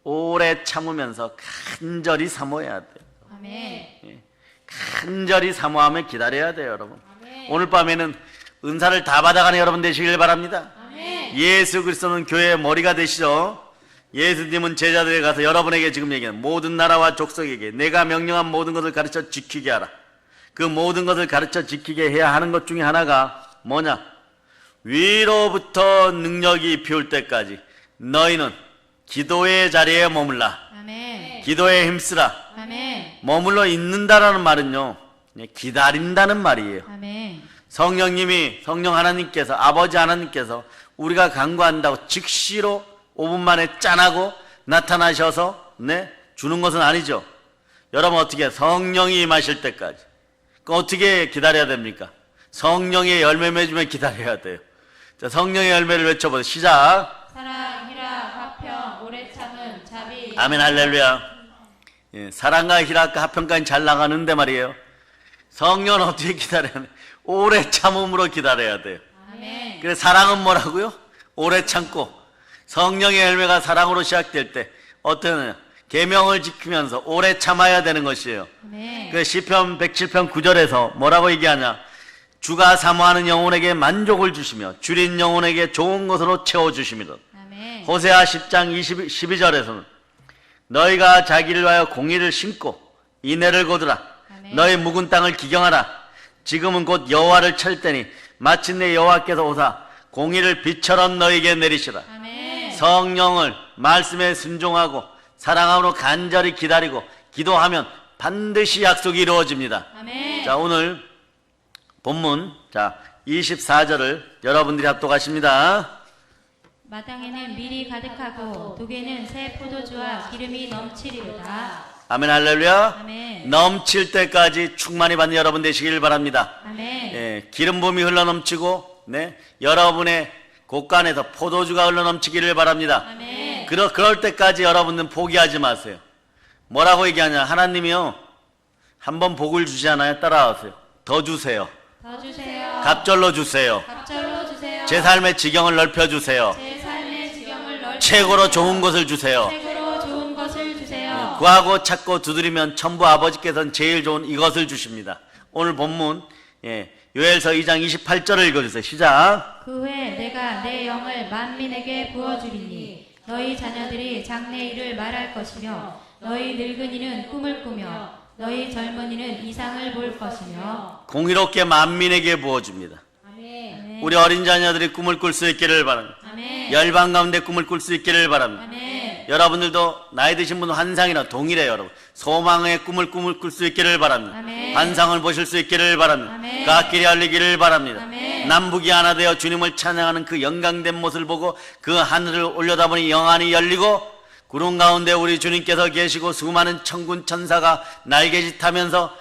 오래 참으면서 간절히 사모해야 돼요. 아멘. 간절히 사모하며 기다려야 돼요, 여러분. 오늘 밤에는 은사를 다 받아가는 여러분 되시길 바랍니다. 예수 그리스도는 교회의 머리가 되시죠. 예수님은 제자들에게 가서 여러분에게 지금 얘기하는 모든 나라와 족속에게 내가 명령한 모든 것을 가르쳐 지키게 하라. 그 모든 것을 가르쳐 지키게 해야 하는 것 중에 하나가 뭐냐? 위로부터 능력이 비올 때까지 너희는 기도의 자리에 머물라. 아멘. 기도에 힘쓰라. 아멘. 머물러 있는다라는 말은요, 기다린다는 말이에요. 아멘. 성령 하나님께서, 아버지 하나님께서 우리가 간구한다고 즉시로 5분 만에 짠하고 나타나셔서 주는 것은 아니죠. 여러분 어떻게 성령이 임하실 때까지 어떻게 기다려야 됩니까? 성령의 열매 맺으면 기다려야 돼요. 자, 성령의 열매를 외쳐보세요. 시작. 사랑, 희락, 화평, 오래 참음, 자비. 아멘, 할렐루야. 예, 사랑과 희락과 화평까지 잘 나가는데 말이에요. 성령은 어떻게 기다려야 돼? 오래 참음으로 기다려야 돼요. 아멘. 그래, 사랑은 뭐라고요? 오래 참고. 성령의 열매가 사랑으로 시작될 때 어떤 계명을 지키면서 오래 참아야 되는 것이에요. 아멘. 그 시편 107편 9절에서 뭐라고 얘기하냐? 주가 사모하는 영혼에게 만족을 주시며 줄인 영혼에게 좋은 것으로 채워주십니다. 아멘. 호세아 10장 12절에서는 너희가 자기를 위하여 공의를 심고 인애를 거두라. 아멘. 너희 묵은 땅을 기경하라. 지금은 곧 여호와를 찾을 때니 마침내 여호와께서 오사 공의를 빛처럼 너희에게 내리시라. 아멘. 성령을 말씀에 순종하고 사랑함으로 간절히 기다리고 기도하면 반드시 약속이 이루어집니다. 아멘. 자, 오늘 본문 24절을 여러분들이 합독하십니다. 마당에는 밀이 가득하고 독에는 새 포도주와 기름이 넘치리로다. 아멘, 할렐루야. 아멘. 넘칠 때까지 충만히 받는 여러분 되시길 바랍니다. 아멘. 예, 기름 부음이 흘러넘치고 여러분의 곳간에서 포도주가 흘러넘치기를 바랍니다. 아멘. 그럴 때까지 여러분은 포기하지 마세요. 뭐라고 얘기하냐? 하나님이요, 한번 복을 주시잖아요. 따라하세요. 더 주세요. 더 주세요. 갑절로 주세요. 갑절로 주세요. 제 삶의 지경을 넓혀주세요. 제 삶의 지경을 넓혀 최고로 좋은 것을 주세요. 최고로 좋은 것을 주세요. 구하고 찾고 두드리면 천부 아버지께서는 제일 좋은 이것을 주십니다. 오늘 본문 요엘서 2장 28절을 읽어주세요. 시작. 그 후에 내가 내 영을 만민에게 부어주리니 너희 자녀들이 장래 일을 말할 것이며 너희 늙은이는 꿈을 꾸며 너희 젊은이는 이상을 볼 것이며. 공의롭게 만민에게 부어줍니다. 아멘. 우리 어린 자녀들이 꿈을 꿀 수 있기를 바랍니다. 아멘. 열방 가운데 꿈을 꿀 수 있기를 바랍니다. 아멘. 여러분들도 나이 드신 분은 환상이나 동일해요. 여러분 소망의 꿈을 꿀 수 있기를 바랍니다. 아멘. 환상을 보실 수 있기를 바랍니다. 아멘. 갓길이 열리기를 바랍니다. 아멘. 남북이 하나 되어 주님을 찬양하는 그 영광된 모습을 보고 그 하늘을 올려다보니 영안이 열리고 구름 가운데 우리 주님께서 계시고 수많은 천군 천사가 날개짓하면서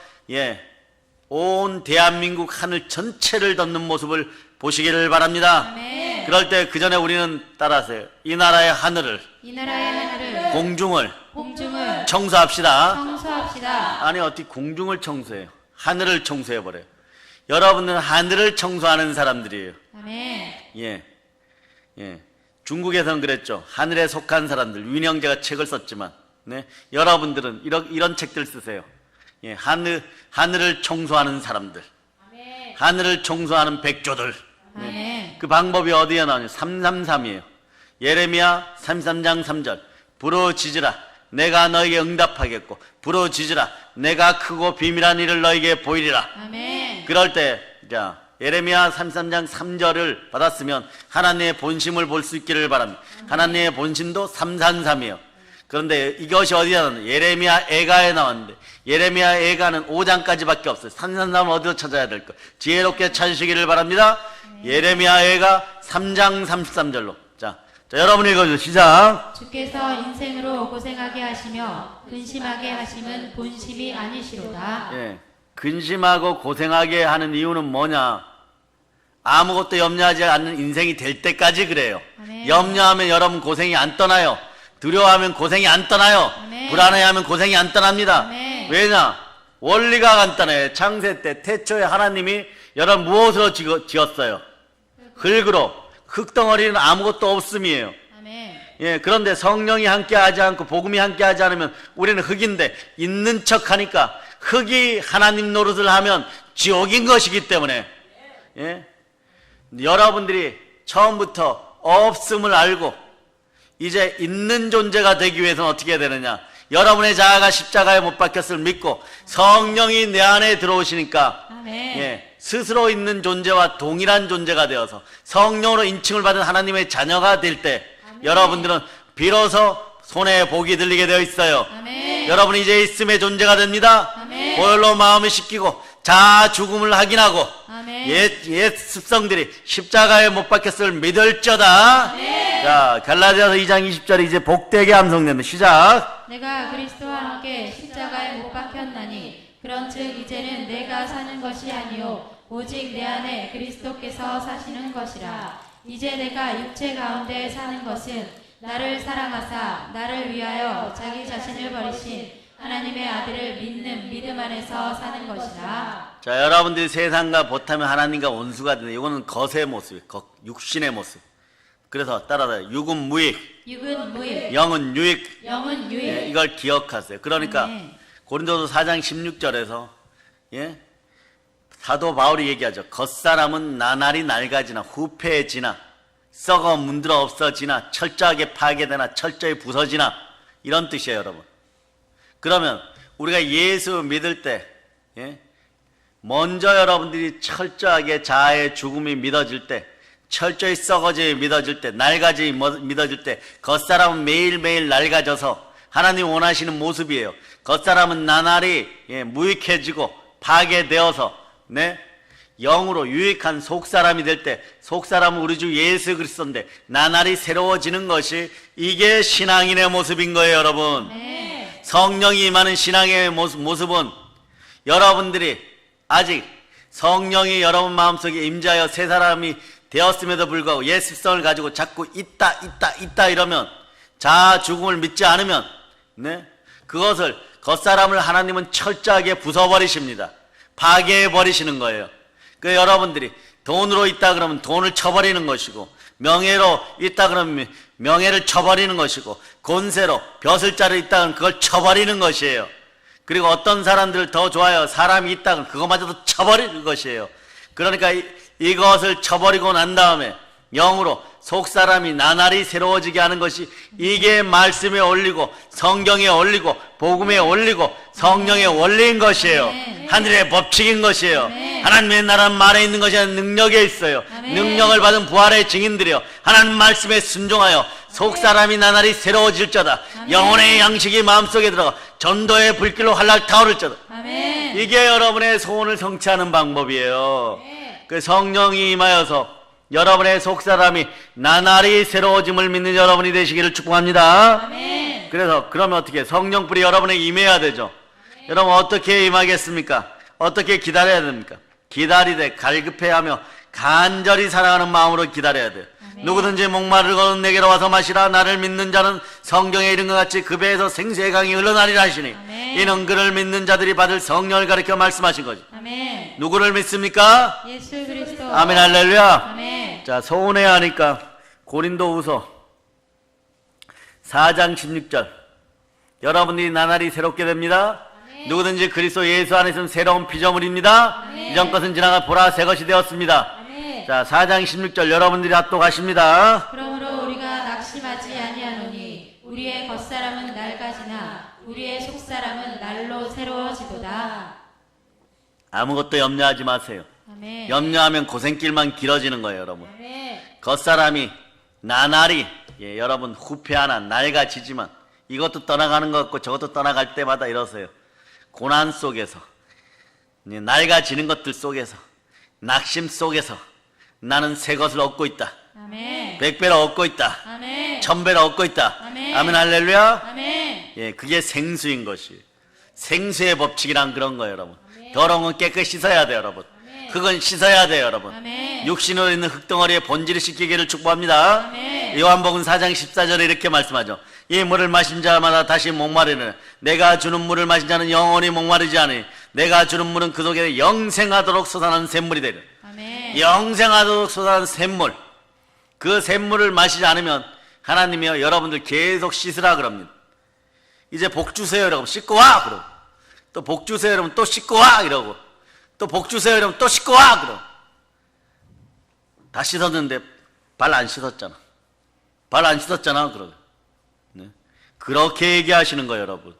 온 대한민국 하늘 전체를 덮는 모습을 보시기를 바랍니다. 아멘. 그럴 때 그 전에 우리는 따라하세요. 이 나라의 하늘을, 이 나라의 하늘을 공중을 공중을 청소합시다. 청소합시다. 아니 어떻게 공중을 청소해요? 하늘을 청소해버려요. 여러분은 하늘을 청소하는 사람들이에요. 아멘. 중국에서는 그랬죠. 하늘에 속한 사람들. 윤영재가 책을 썼지만 여러분들은 이런 책들 쓰세요. 하늘을 청소하는 사람들. 아멘. 하늘을 청소하는 백조들. 아멘. 그 방법이 어디에 나오냐? 333이에요. 예레미야 33장 3절. 부르짖으라 내가 너에게 응답하겠고 부르짖으라 내가 크고 비밀한 일을 너에게 보이리라. 아멘. 그럴 때 예레미야 33장 3절을 받았으면 하나님의 본심을 볼 수 있기를 바랍니다. 하나님의 본심도 333이에요. 그런데 이것이 어디에 나왔냐? 예레미야 애가에 나왔는데 예레미야 애가는 5장까지밖에 없어요. 333은 어디서 찾아야 될까? 지혜롭게 찾으시기를 바랍니다. 예레미야 애가 3장 33절로. 자, 여러분 읽어주세요. 시작. 주께서 인생으로 고생하게 하시며 근심하게 하심은 본심이 아니시로다. 근심하고 고생하게 하는 이유는 뭐냐? 아무것도 염려하지 않는 인생이 될 때까지 그래요. 아멘. 염려하면 여러분 고생이 안 떠나요. 두려워하면 고생이 안 떠나요. 아멘. 불안해하면 고생이 안 떠납니다. 아멘. 왜냐? 원리가 간단해요. 창세 때 태초에 하나님이 여러분 무엇으로 지었어요? 흙으로. 흙덩어리는 아무것도 없음이에요. 아멘. 그런데 성령이 함께하지 않고 복음이 함께하지 않으면 우리는 흙인데 있는 척하니까 흙이 하나님 노릇을 하면 지옥인 것이기 때문에, 예? 여러분들이 처음부터 없음을 알고 이제 있는 존재가 되기 위해서는 어떻게 해야 되느냐? 여러분의 자아가 십자가에 못 박혔을 믿고 성령이 내 안에 들어오시니까, 아멘. 예, 스스로 있는 존재와 동일한 존재가 되어서 성령으로 인칭을 받은 하나님의 자녀가 될 때, 아멘. 여러분들은 비로소 손에 복이 들리게 되어 있어요. 아멘. 여러분이 이제 있음의 존재가 됩니다. 아멘. 보혈로 마음을 씻기고 자아 죽음을 확인하고 아멘. 옛 습성들이 십자가에 못 박혔을 믿을저다. 아멘. 자, 갈라디아서 2장 20절에 이제 복되게 암송됩니다. 시작. 내가 그리스도와 함께 십자가에 못 박혔나니 그런즉 이제는 내가 사는 것이 아니요 오직 내 안에 그리스도께서 사시는 것이라. 이제 내가 육체 가운데 사는 것은 나를 사랑하사 나를 위하여 자기 자신을 버리신 하나님의 아들을 믿는 믿음 안에서 사는 것이라. 자, 여러분들이 세상과 못하면 하나님과 원수가 되는, 이거는 것의 모습, 육신의 모습. 그래서 따라서 육은 무익, 육은 무익, 영은 유익. 영은 유익. 예, 이걸 기억하세요. 그러니까 아멘. 고린도서 4장 16절에서, 예, 사도 바울이 얘기하죠. 겉사람은 나날이 낡아지나 후패해지나 썩어 문드러 없어지나 철저하게 파괴되나 철저히 부서지나, 이런 뜻이에요, 여러분. 그러면 우리가 예수 믿을 때, 예, 먼저 여러분들이 철저하게 자아의 죽음이 믿어질 때, 철저히 썩어져 믿어질 때, 낡아지 믿어질 때, 겉사람은 매일매일 낡아져서 하나님 원하시는 모습이에요. 겉사람은 나날이, 예, 무익해지고 파괴되어서, 네, 영으로 유익한 속사람이 될 때, 속사람은 우리 주 예수 그리스도인데 나날이 새로워지는 것이, 이게 신앙인의 모습인 거예요, 여러분. 네. 성령이 임하는 신앙의 모습은 여러분들이 아직 성령이 여러분 마음속에 임재하여 새 사람이 되었음에도 불구하고 옛 습성을 가지고 자꾸 있다 이러면, 자아 죽음을 믿지 않으면, 네, 그것을, 겉사람을 하나님은 철저하게 부숴버리십니다. 파괴해버리시는 거예요. 그 여러분들이 돈으로 있다 그러면 돈을 쳐버리는 것이고, 명예로 있다 그러면 명예를 쳐버리는 것이고, 권세로 벼슬자로 있다 그러면 그걸 쳐버리는 것이에요. 그리고 어떤 사람들을 더 좋아요. 사람이 있다 그러면 그것마저도 쳐버리는 것이에요. 그러니까 이것을 쳐버리고 난 다음에 영으로 속사람이 나날이 새로워지게 하는 것이, 이게 말씀에 올리고 성경에 올리고 복음에 올리고 성령의 원리인 것이에요. 아멘. 하늘의 법칙인 것이에요. 아멘. 하나님의 나라는 말에 있는 것이 아니라 능력에 있어요. 아멘. 능력을 받은 부활의 증인들이요, 하나님 말씀에 순종하여 속사람이 나날이 새로워질저다. 아멘. 영혼의 양식이 마음속에 들어가 전도의 불길로 활락 타오를저다. 아멘. 이게 여러분의 소원을 성취하는 방법이에요. 네. 그 성령이 임하여서 여러분의 속사람이 나날이 새로워짐을 믿는 여러분이 되시기를 축복합니다. 아멘. 그래서 그러면 어떻게, 성령불이 여러분에게 임해야 되죠. 여러분 어떻게 임하겠습니까? 어떻게 기다려야 됩니까? 기다리되 갈급해하며 간절히 사랑하는 마음으로 기다려야 돼요. 아멘. 누구든지 목마르거든 내게로 와서 마시라. 나를 믿는 자는 성경에 이른 것 같이 그 배에서 생수의 강이 흘러나리라 하시니, 아멘. 이는 그를 믿는 자들이 받을 성령을 가리켜 말씀하신 거죠. 아멘. 누구를 믿습니까? 예수 그리스도. 아멘, 할렐루야. 아멘. 자, 서운해야 하니까 고린도후서 4장 16절, 여러분들이 나날이 새롭게 됩니다. 아멘. 누구든지 그리스도 예수 안에 있으면 새로운 피조물입니다. 아멘. 이전 것은 지나가 보라 새 것이 되었습니다. 아멘. 자, 4장 16절 여러분들이 합독하십니다. 그러므로 우리가 낙심하지 아니하노니 우리의 겉사람은 낡아지나 우리의 속사람은 날로 새로워지도다. 아무것도 염려하지 마세요. 아멘. 염려하면 고생길만 길어지는 거예요, 여러분. 아멘. 겉사람이 나날이, 예, 여러분 후패하나 낡아지지만 이것도 떠나가는 것 같고 저것도 떠나갈 때마다 이러세요. 고난 속에서, 낡아지는 것들 속에서, 낙심 속에서 나는 새 것을 얻고 있다. 아멘. 100배로 얻고 있다. 아멘. 1000배로 얻고 있다. 아멘. 아멘, 할렐루야. 아멘. 예, 그게 생수인 것이. 생수의 법칙이란 그런 거예요, 여러분. 아멘. 더러운 건 깨끗이 씻어야 돼요, 여러분. 아멘. 흙은 씻어야 돼요, 여러분. 아멘. 육신으로 있는 흙덩어리에 본질을 씻기기를 축복합니다. 아멘. 요한복음 4장 14절에 이렇게 말씀하죠. 이 물을 마신 자마다 다시 목마르는, 내가 주는 물을 마신 자는 영원히 목마르지 않으니 내가 주는 물은 그 속에 영생하도록 솟아나는 샘물이 되리라. 아멘. 영생하도록 솟아나는 샘물, 그 샘물을 마시지 않으면 하나님이요, 여러분들 계속 씻으라 그럽니다. 이제 복 주세요, 여러분. 씻고 와! 그러고 또 복 주세요 이러면 또 씻고 와 이러고, 또 복 주세요 이러면 또 씻고 와 그러고. 다 씻었는데 발 안 씻었잖아. 발 안 씻었잖아 그러고. 네? 그렇게 얘기하시는 거예요 여러분.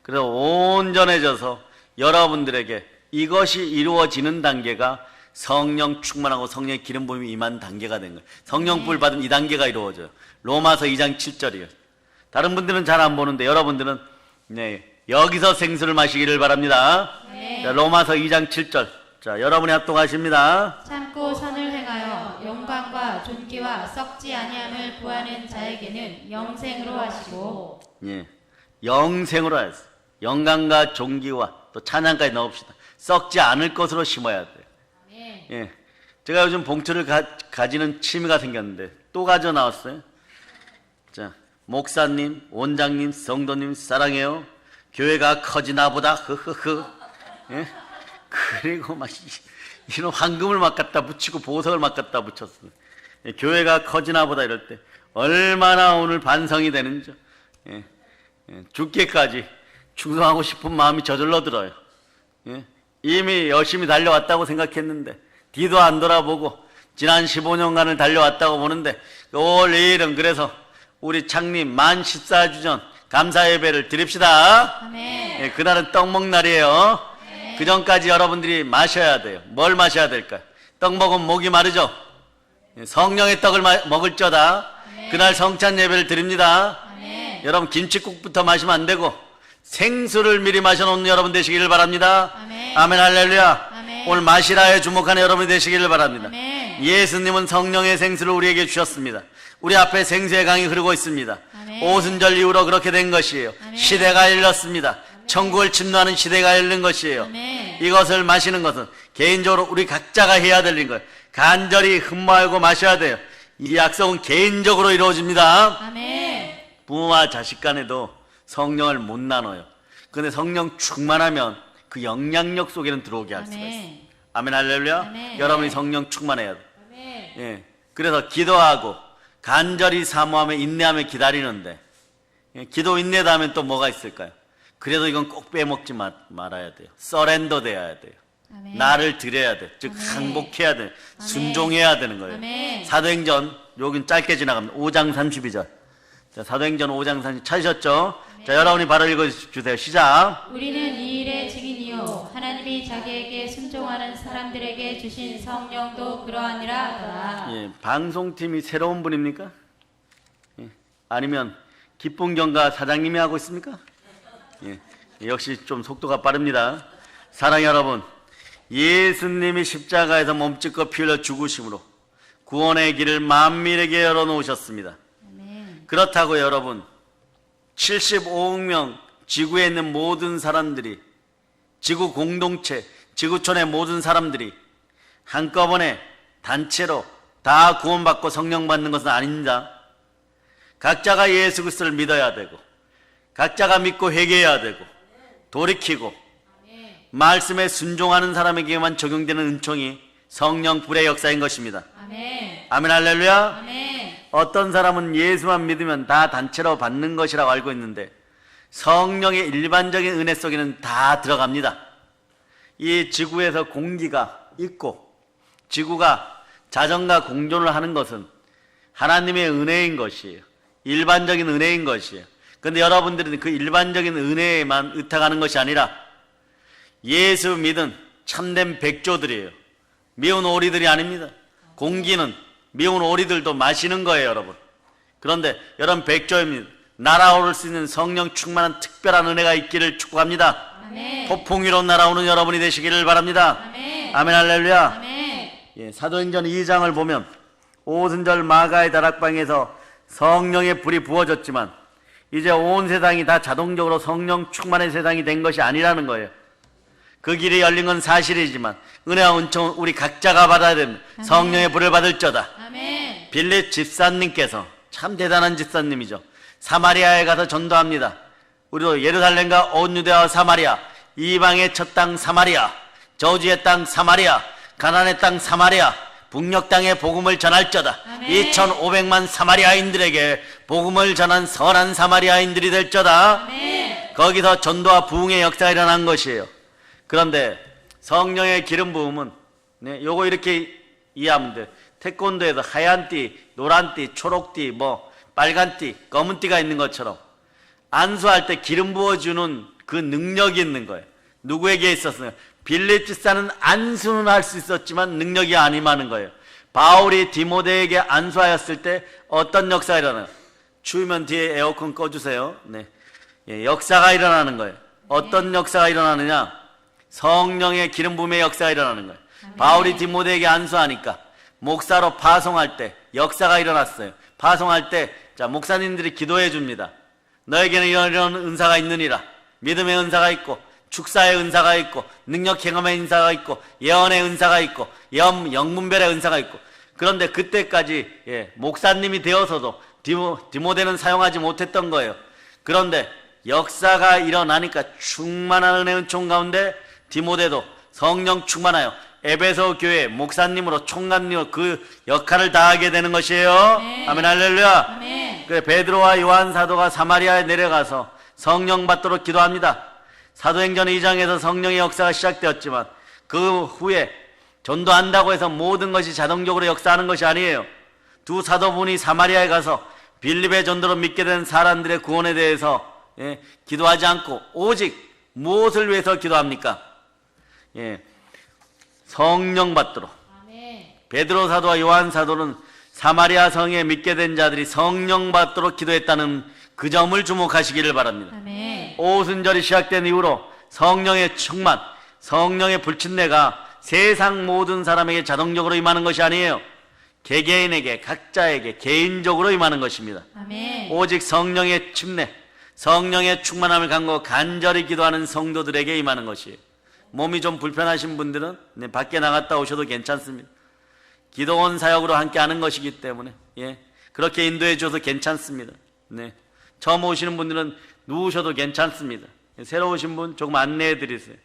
그래서 온전해져서 여러분들에게 이것이 이루어지는 단계가 성령 충만하고 성령의 기름 부음이 임한 단계가 된 거예요. 성령 불 받으면 이 단계가 이루어져요. 로마서 2장 7절이에요. 다른 분들은 잘 안 보는데 여러분들은 여기서 생수를 마시기를 바랍니다. 자, 로마서 2장 7절. 자, 여러분이 합독하십니다. 참고 선을 행하여 영광과 존귀와 썩지 아니함을 구하는 자에게는 영생으로 하시고. 예, 영생으로 하였어요. 영광과 존귀와 또 찬양까지 넣읍시다. 썩지 않을 것으로 심어야 돼요. 예, 제가 요즘 봉투를 가지는 취미가 생겼는데 또 가져 나왔어요. 자, 목사님, 원장님, 성도님 사랑해요. 교회가 커지나 보다. 흐흐흐. 예? 그리고 막 이런 황금을 막 갖다 붙이고 보석을 막 갖다 붙였어요. 예, 교회가 커지나 보다 이럴 때 얼마나 오늘 반성이 되는지. 예, 죽기까지 충성하고 싶은 마음이 저절로 들어요. 예? 이미 열심히 달려왔다고 생각했는데 뒤도 안 돌아보고 지난 15년간을 달려왔다고 보는데 올 내일은 그래서 우리 창립 만 14주 전 감사 예배를 드립시다. 아멘. 예, 그날은 떡 먹는 날이에요. 그 전까지 여러분들이 마셔야 돼요. 뭘 마셔야 될까요? 떡 먹으면 목이 마르죠. 예, 성령의 떡을 먹을 저다. 그날 성찬 예배를 드립니다. 여러분 김칫국부터 마시면 안 되고 생수를 미리 마셔놓는 여러분 되시기를 바랍니다. 아멘 할렐루야. 오늘 마시라에 주목하는 여러분이 되시기를 바랍니다. 예수님은 성령의 생수를 우리에게 주셨습니다. 우리 앞에 생수의 강이 흐르고 있습니다. 오순절 이후로 그렇게 된 것이에요. 시대가 열렸습니다. 천국을 침노하는 시대가 열린 것이에요. 이것을 마시는 것은 개인적으로 우리 각자가 해야 될 거예요. 간절히 흠모하고 마셔야 돼요. 이 약속은 개인적으로 이루어집니다. 부모와 자식 간에도 성령을 못 나눠요. 그런데 성령 충만하면 그 영향력 속에는 들어오게 할 수가 있어요. 아멘 할렐루야. 여러분이 성령 충만해야 돼요. 예, 그래서 기도하고 간절히 사모하며 인내하며 기다리는데, 예, 기도 인내다 하면 또 뭐가 있을까요? 그래도 이건 꼭 빼먹지 말아야 돼요. 서렌더 돼야 돼요. 나를 드려야 돼. 즉 항복해야 돼. 순종해야 되는 거예요. 사도행전 여긴 짧게 지나갑니다. 5장 32절. 자, 사도행전 5장 32절 찾으셨죠? 자, 여러분이 바로 읽어주세요. 시작. 우리는 이 일의 증인이요 하나님이 자기에게 순종하는 사람들에게 주신 성령도 그러하니라 하더라. 예, 방송팀이 새로운 분입니까? 예, 아니면 기쁨경가 사장님이 하고 있습니까? 예, 역시 좀 속도가 빠릅니다. 사랑의 여러분, 예수님이 십자가에서 몸짓고 피 흘려 죽으심으로 구원의 길을 만민에게 열어놓으셨습니다. 그렇다고 여러분, 75억 명 지구에 있는 모든 사람들이, 지구 공동체, 지구촌의 모든 사람들이 한꺼번에 단체로 다 구원받고 성령 받는 것은 아닙니다. 각자가 예수 그리스도를 믿어야 되고, 각자가 믿고 회개해야 되고, 돌이키고 말씀에 순종하는 사람에게만 적용되는 은총이 성령 불의 역사인 것입니다. 아멘 할렐루야. 아멘. 어떤 사람은 예수만 믿으면 다 단체로 받는 것이라고 알고 있는데 성령의 일반적인 은혜 속에는 다 들어갑니다. 이 지구에서 공기가 있고 지구가 자전과 공존을 하는 것은 하나님의 은혜인 것이에요. 일반적인 은혜인 것이에요. 그런데 여러분들은 그 일반적인 은혜에만 의탁하는 것이 아니라 예수 믿은 참된 백조들이에요. 미운 오리들이 아닙니다. 공기는 미운 오리들도 마시는 거예요, 여러분. 그런데 여러분 백조입니다. 날아오를 수 있는 성령 충만한 특별한 은혜가 있기를 축복합니다. 아멘. 폭풍 위로 날아오는 여러분이 되시기를 바랍니다. 아멘. 아멘 할렐루야. 아멘. 예, 사도행전 2장을 보면 오순절 마가의 다락방에서 성령의 불이 부어졌지만 이제 온 세상이 다 자동적으로 성령 충만의 세상이 된 것이 아니라는 거예요. 그 길이 열린 건 사실이지만 은혜와 은총은 우리 각자가 받아야 됩니다. 아멘. 성령의 불을 받을 자다. 아멘. 빌립 집사님께서 참 대단한 집사님이죠. 사마리아에 가서 전도합니다. 우리도 예루살렘과 온 유대와 사마리아, 이방의 첫 땅 사마리아, 저주의 땅 사마리아, 가나안의 땅 사마리아, 북녘 땅에 복음을 전할 자다. 2500만 사마리아인들에게 복음을 전한 선한 사마리아인들이 될 자다. 아멘. 거기서 전도와 부흥의 역사가 일어난 것이에요. 그런데 성령의 기름 부음은 네, 요거 이렇게 이해하면 돼. 태권도에서 하얀 띠, 노란 띠, 초록 띠, 뭐 빨간 띠, 검은 띠가 있는 것처럼 안수할 때 기름 부어주는 그 능력이 있는 거예요. 누구에게 있었어요? 빌립 집사는 안수는 할 수 있었지만 능력이 안 임하는 거예요. 바울이 디모데에게 안수하였을 때 어떤 역사가 일어나요? 추우면 뒤에 에어컨 꺼주세요. 네. 예, 역사가 일어나는 거예요. 어떤 역사가 일어나느냐? 성령의 기름 부음의 역사가 일어나는 거예요. 바울이 디모데에게 안수하니까 목사로 파송할 때 역사가 일어났어요. 파송할 때 자, 목사님들이 기도해 줍니다. 너에게는 이런 은사가 있느니라. 믿음의 은사가 있고 축사의 은사가 있고 능력 경험의 은사가 있고 예언의 은사가 있고 영문별의 은사가 있고. 그런데 그때까지 목사님이 되어서도 디모데는 사용하지 못했던 거예요. 그런데 역사가 일어나니까 충만한 은혜 은총 가운데 디모데도 성령 충만하여 에베소 교회 목사님으로 총관님으로 그 역할을 다하게 되는 것이에요. 아멘 할렐루야. 아멘. 그래 베드로와 요한 사도가 사마리아에 내려가서 성령 받도록 기도합니다. 사도행전 2장에서 성령의 역사가 시작되었지만 그 후에 전도한다고 해서 모든 것이 자동적으로 역사하는 것이 아니에요. 두 사도분이 사마리아에 가서 빌립의 전도로 믿게 된 사람들의 구원에 대해서 기도하지 않고 오직 무엇을 위해서 기도합니까? 성령 받도록. 아멘. 베드로 사도와 요한 사도는 사마리아 성에 믿게 된 자들이 성령 받도록 기도했다는 그 점을 주목하시기를 바랍니다. 아멘. 오순절이 시작된 이후로 성령의 충만, 성령의 불친내가 세상 모든 사람에게 자동적으로 임하는 것이 아니에요. 개개인에게, 각자에게 개인적으로 임하는 것입니다. 아멘. 오직 성령의 침례, 성령의 충만함을 갖고 간절히 기도하는 성도들에게 임하는 것이에요. 몸이 좀 불편하신 분들은 밖에 나갔다 오셔도 괜찮습니다. 기도원 사역으로 함께 하는 것이기 때문에 그렇게 인도해 줘도 괜찮습니다. 처음 오시는 분들은 누우셔도 괜찮습니다. 새로 오신 분 조금 안내해 드리세요.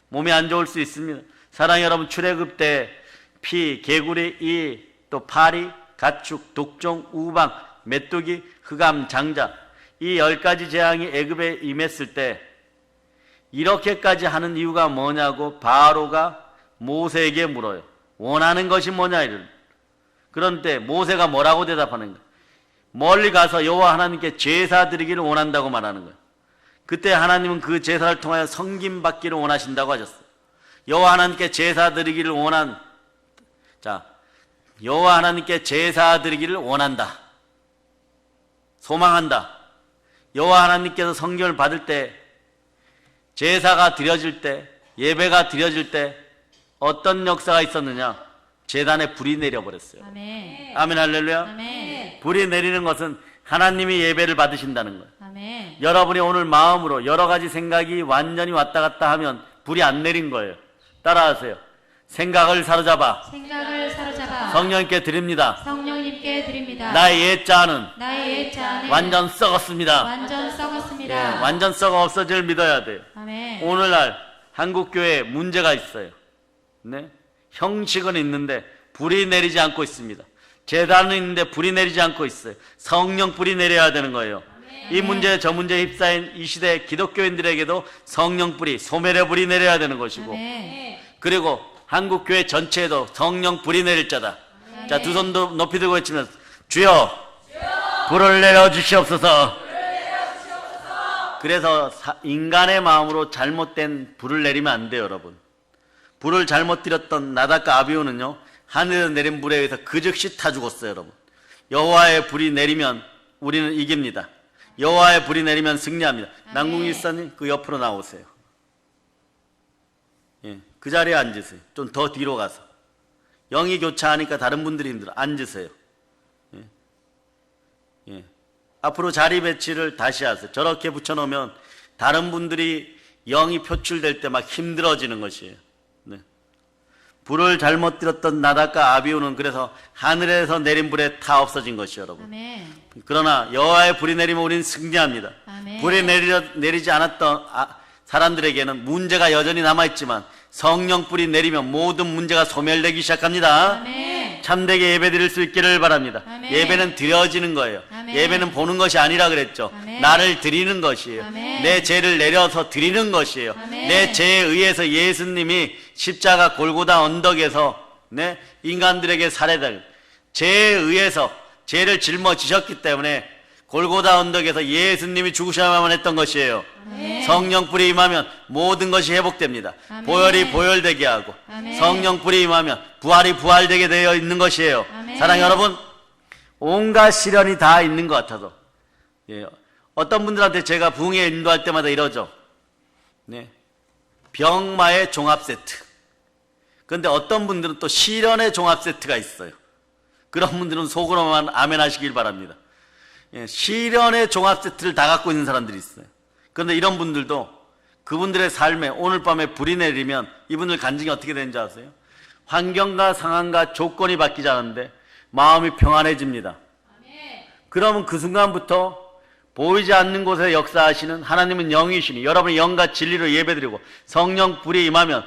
몸이 안 좋을 수 있습니다. 사랑하는 여러분, 출애굽 때 피, 개구리, 이, 또 파리, 가축, 독종, 우방, 메뚜기, 흑암, 장자, 이 10가지 재앙이 애굽에 임했을 때 이렇게까지 하는 이유가 뭐냐고 바로가 모세에게 물어요. 원하는 것이 뭐냐 이런. 그런데 모세가 뭐라고 대답하는 거예요? 멀리 가서 여호와 하나님께 제사 드리기를 원한다고 말하는 거예요. 그때 하나님은 그 제사를 통하여 섬김 받기를 원하신다고 하셨어요. 여호와 하나님께 제사 드리기를 여호와 하나님께 제사 드리기를 원한다. 소망한다. 여호와 하나님께서 성경을 받을 때, 제사가 드려질 때, 예배가 드려질 때 어떤 역사가 있었느냐? 제단에 불이 내려버렸어요. 아멘. 아멘 할렐루야. 아멘. 불이 내리는 것은 하나님이 예배를 받으신다는 거예요. 아멘. 여러분이 오늘 마음으로 여러 가지 생각이 완전히 왔다 갔다 하면 불이 안 내린 거예요. 따라하세요. 생각을 사로잡아 생각을 사로잡아 성령님께 드립니다. 성령님께 드립니다. 나의 옛자는 나의 옛자는 완전 썩었습니다. 완전 썩었습니다. 완전 썩어 없어질 믿어야 돼요. 아멘. 오늘날 한국교회에 문제가 있어요. 형식은 있는데 불이 내리지 않고 있습니다. 제단은 있는데 불이 내리지 않고 있어요. 성령 불이 내려야 되는 거예요. 이 문제 저 문제에 휩싸인 이 시대 기독교인들에게도 성령 불이, 소멸의 불이 내려야 되는 것이고, 아멘. 그리고 한국교회 전체에도 성령 불이 내릴 자다. 자, 두 손도 높이 들고 외치면서 주여 불을 내려주시옵소서. 그래서 인간의 마음으로 잘못된 불을 내리면 안 돼요, 여러분. 불을 잘못 들였던 나답과 아비후는요, 하늘에서 내린 불에 의해서 그 즉시 타 죽었어요, 여러분. 여호와의 불이 내리면 우리는 이깁니다. 여호와의 불이 내리면 승리합니다. 남궁 일사님, 그 옆으로 나오세요. 그 자리에 앉으세요. 좀 더 뒤로 가서. 영이 교차하니까 다른 분들이 힘들어. 앉으세요. 앞으로 자리 배치를 다시 하세요. 저렇게 붙여놓으면 다른 분들이 영이 표출될 때 막 힘들어지는 것이에요. 불을 잘못 들었던 나답과 아비후는 그래서 하늘에서 내린 불에 다 없어진 것이요, 여러분. 아멘. 그러나 여호와의 불이 내리면 우리는 승리합니다. 아멘. 불이 내리지 않았던 사람들에게는 문제가 여전히 남아있지만 성령 불이 내리면 모든 문제가 소멸되기 시작합니다. 아멘. 참되게 예배드릴 수 있기를 바랍니다. 아멘. 예배는 드려지는 거예요. 아멘. 예배는 보는 것이 아니라 그랬죠. 아멘. 나를 드리는 것이에요. 아멘. 내 죄를 내려서 드리는 것이에요. 아멘. 내 죄에 의해서 예수님이 십자가 골고다 언덕에서 인간들에게 살해당 죄에 의해서 죄를 짊어지셨기 때문에 골고다 언덕에서 예수님이 죽으셔야만 했던 것이에요. 아멘. 성령 불이 임하면 모든 것이 회복됩니다. 아멘. 보혈이 보혈되게 하고 아멘. 성령 불이 임하면 부활이 부활되게 되어 있는 것이에요. 아멘. 사랑하는 여러분, 온갖 시련이 다 있는 것 같아서 어떤 분들한테 제가 부흥회 인도할 때마다 이러죠. 병마의 종합 세트. 그런데 어떤 분들은 또 시련의 종합 세트가 있어요. 그런 분들은 속으로만 아멘 하시길 바랍니다. 시련의 종합 세트를 다 갖고 있는 사람들이 있어요. 그런데 이런 분들도 그분들의 삶에 오늘 밤에 불이 내리면 이분들 간증이 어떻게 되는지 아세요? 환경과 상황과 조건이 바뀌지 않는데 마음이 평안해집니다. 그러면 그 순간부터 보이지 않는 곳에 역사하시는 하나님은 영이시니 여러분이 영과 진리로 예배드리고 성령 불이 임하면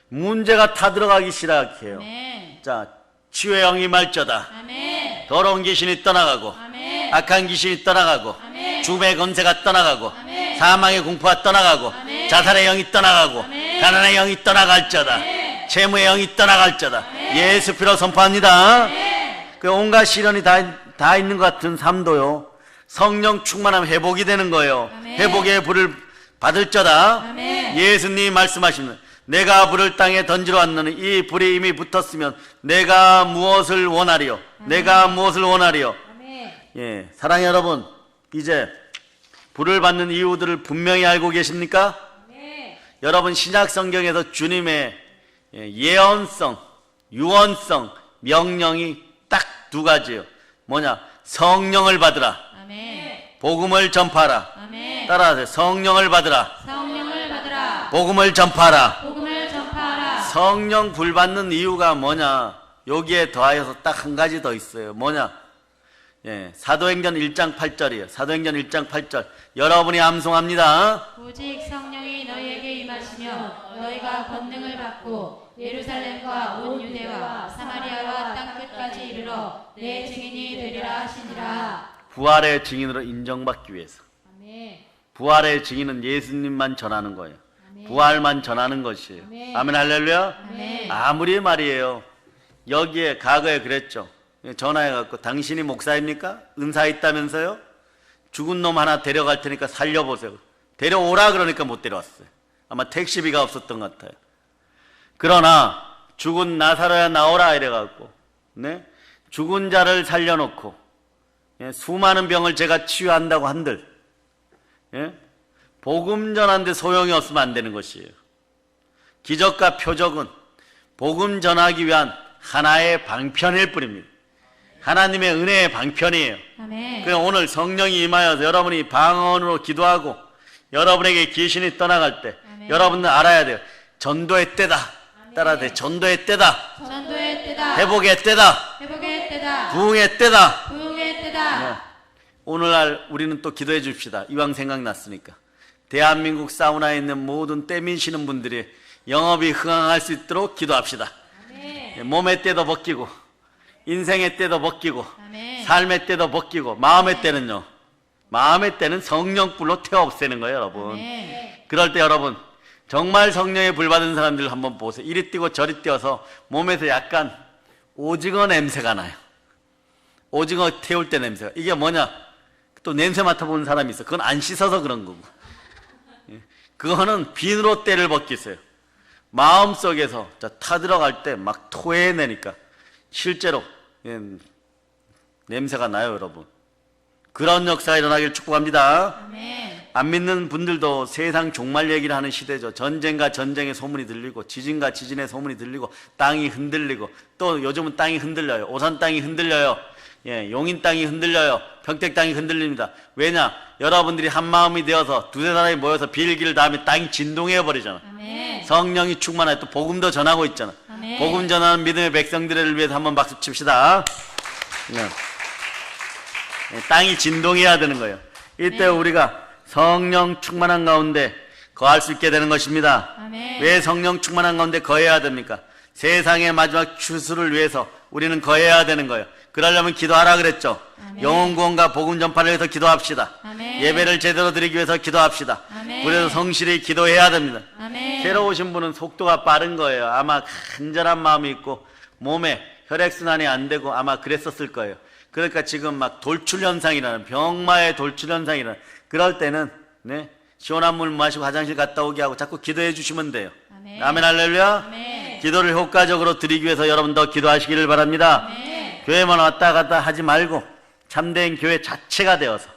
문제가 타들어가기 시작해요. 아멘. 자, 치유의 영이 임할저다. 아멘. 더러운 귀신이 떠나가고 아멘. 악한 귀신이 떠나가고 아멘. 죽음의 권세가 떠나가고 아멘. 사망의 공포가 떠나가고 아멘. 자살의 영이 떠나가고 아멘. 가난의 영이 떠나갈저다. 아멘. 채무의 영이 떠나갈저다. 아멘. 예수 피로 선포합니다. 아멘. 그 온갖 시련이 다 있는 것 같은 삶도요, 성령 충만하면 회복이 되는 거예요. 아멘. 회복의 불을 받을저다. 아멘. 예수님이 말씀하시는 내가 불을 땅에 던지러 왔느니 이 불이 이미 붙었으면 내가 무엇을 원하리요? 내가 무엇을 원하리요? 아멘. 사랑하는 여러분, 이제 불을 받는 이유들을 분명히 알고 계십니까? 아멘. 여러분, 신약 성경에서 주님의 예언성, 유언성, 명령이 딱 두 가지예요. 뭐냐? 성령을 받으라. 아멘. 복음을 전파하라. 아멘. 따라하세요. 성령을 받으라. 성령을 받으라. 복음을 전파하라. 복음을 전파하라. 성령 불 받는 이유가 뭐냐? 여기에 더하여서 딱 한 가지 더 있어요. 뭐냐? 사도행전 1장 8절이에요. 사도행전 1장 8절. 여러분이 암송합니다. 오직 성령이 너희에게 임하시며 너희가 권능을 받고 예루살렘과 온 유대와 사마리아와 땅 끝까지 이르러 내 증인이 되리라 하시니라. 부활의 증인으로 인정받기 위해서. 아멘. 부활의 증인은 예수님만 전하는 거예요. 아멘. 부활만 전하는 것이에요. 아멘. 아멘 할렐루야. 아멘. 아무리 말이에요. 여기에 과거에 그랬죠. 전화해갖고 당신이 목사입니까? 은사 있다면서요? 죽은 놈 하나 데려갈 테니까 살려보세요. 데려오라 그러니까 못 데려왔어요. 아마 택시비가 없었던 것 같아요. 그러나 죽은 나사로야 나오라 이래갖고 죽은 자를 살려놓고 수많은 병을 제가 치유한다고 한들 복음 전하는데 소용이 없으면 안 되는 것이에요. 기적과 표적은 복음 전하기 위한 하나의 방편일 뿐입니다. 하나님의 은혜의 방편이에요. 아멘. 그래서 오늘 성령이 임하여서 여러분이 방언으로 기도하고 여러분에게 귀신이 떠나갈 때 아멘. 여러분은 알아야 돼요. 전도의 때다. 따라하세요. 전도의 때다. 전도의 때다. 회복의 때다. 회복의 때다. 부흥의 때다. 부흥의 때다. 오늘날 우리는 또 기도해 줍시다. 이왕 생각났으니까. 대한민국 사우나에 있는 모든 때미시는 분들이 영업이 흥황할 수 있도록 기도합시다. 아멘. 몸의 때도 벗기고 인생의 때도 벗기고 아멘. 삶의 때도 벗기고 마음의 때는요. 마음의 때는 성령불로 태워 없애는 거예요, 여러분. 아멘. 그럴 때 여러분 정말 성령의 불 받은 사람들 한번 보세요. 이리 뛰고 저리 뛰어서 몸에서 약간 오징어 냄새가 나요. 오징어 태울 때 냄새가. 이게 뭐냐? 또 냄새 맡아보는 사람이 있어. 그건 안 씻어서 그런 거고. 그거는 비누로 때를 벗기세요. 마음속에서 타들어갈 때 막 토해내니까 실제로 냄새가 나요, 여러분. 그런 역사가 일어나길 축복합니다. 아멘. 안 믿는 분들도 세상 종말 얘기를 하는 시대죠. 전쟁과 전쟁의 소문이 들리고 지진과 지진의 소문이 들리고 땅이 흔들리고 또 요즘은 땅이 흔들려요. 오산 땅이 흔들려요. 용인 땅이 흔들려요. 평택 땅이 흔들립니다. 왜냐? 여러분들이 한 마음이 되어서 두세 사람이 모여서 빌기를 다음에 땅이 진동해 버리잖아. 아멘. 성령이 충만해. 또 복음도 전하고 있잖아. 아멘. 복음 전하는 믿음의 백성들을 위해서 한번 박수 칩시다. 땅이 진동해야 되는 거예요. 이때 우리가 성령 충만한 가운데 거할 수 있게 되는 것입니다. 아멘. 왜 성령 충만한 가운데 거해야 됩니까? 세상의 마지막 추수를 위해서 우리는 거해야 되는 거예요. 그러려면 기도하라 그랬죠. 아멘. 영혼 구원과 복음 전파를 위해서 기도합시다. 아멘. 예배를 제대로 드리기 위해서 기도합시다. 아멘. 우리도 성실히 기도해야 됩니다. 아멘. 새로 오신 분은 속도가 빠른 거예요. 아마 간절한 마음이 있고 몸에 혈액순환이 안 되고 아마 그랬었을 거예요. 그러니까 지금 막 돌출 현상이라는, 병마의 돌출 현상이라는, 그럴 때는 네, 시원한 물 마시고 화장실 갔다 오게 하고 자꾸 기도해 주시면 돼요. 아멘. 아멘 할렐루야. 아멘. 기도를 효과적으로 드리기 위해서 여러분 더 기도하시기를 바랍니다. 아멘. 교회만 왔다 갔다 하지 말고 참된 교회 자체가 되어서,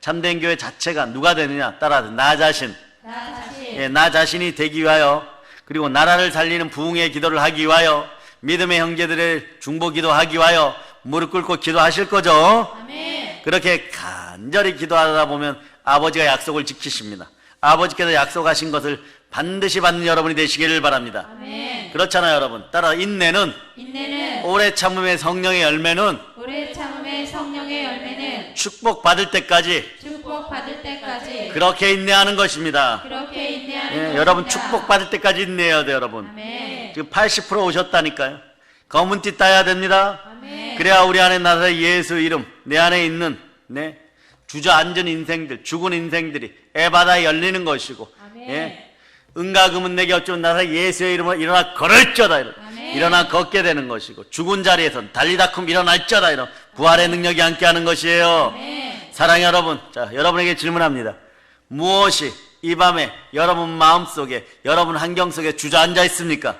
참된 교회 자체가 누가 되느냐 따라서 나 자신, 나 자신. 예, 나 자신이 되기 위하여, 그리고 나라를 살리는 부흥의 기도를 하기 위하여, 믿음의 형제들의 중보 기도하기 위하여 무릎 꿇고 기도하실 거죠. 아멘. 그렇게 간절히 기도하다 보면 아버지가 약속을 지키십니다. 아버지께서 약속하신 것을 반드시 받는 여러분이 되시기를 바랍니다. 아멘. 그렇잖아요, 여러분. 따라 인내는, 인내는 오래 참음의 성령의 열매는 오래 참음의 성령의 열매는 축복 받을 때까지 축복 받을 때까지 그렇게 인내하는 것입니다. 그렇게 인내하는 예, 것입니다. 여러분 축복 받을 때까지 인내해야 돼요, 여러분. 아멘. 지금 80% 오셨다니까요. 검은 띠 따야 됩니다. 아멘. 그래야 우리 안에 나서 예수 이름, 내 안에 있는 네, 주저앉은 인생들, 죽은 인생들이 에바다에 열리는 것이고, 아멘. 예, 은과 금은 내게 어쩌면 나서 예수의 이름으로 일어나 걸을쩌다, 아멘. 일어나 걷게 되는 것이고, 죽은 자리에선 달리다쿰 일어날쩌다, 이런 부활의 능력이 함께하는 것이에요. 아멘. 사랑하는 여러분, 자, 여러분에게 질문합니다. 무엇이 이 밤에 여러분 마음속에, 여러분 환경 속에 주저앉아 있습니까?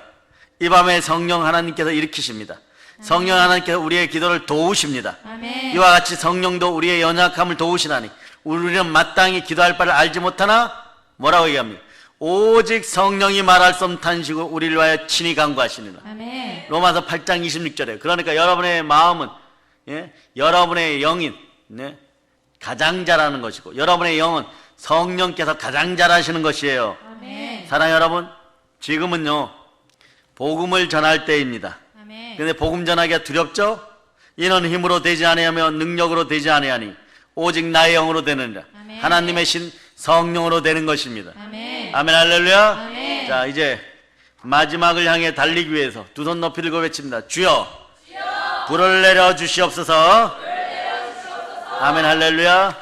이 밤에 성령 하나님께서 일으키십니다. 성령 하나님께서 우리의 기도를 도우십니다. 아멘. 이와 같이 성령도 우리의 연약함을 도우시나니 우리는 마땅히 기도할 바를 알지 못하나 뭐라고 얘기합니까? 오직 성령이 말할 수 없는 탄식으로 우리를 위하여 친히 간구하시느니라. 아멘. 로마서 8장 26절에. 그러니까 여러분의 마음은, 예, 여러분의 영인, 네, 가장 잘하는 것이고, 여러분의 영은 성령께서 가장 잘하시는 것이에요. 아멘. 사랑하는 여러분, 지금은요 복음을 전할 때입니다. 아멘. 근데 복음 전하기가 두렵죠? 이는 힘으로 되지 아니하며 능력으로 되지 아니하니 오직 나의 영으로 되느니라. 아멘. 하나님의 신 성령으로 되는 것입니다. 아멘. 아멘 할렐루야. 아멘. 자, 이제 마지막을 향해 달리기 위해서 두 손 높이 들고 외칩니다. 주여, 불을 내려 주시옵소서. 아멘 할렐루야.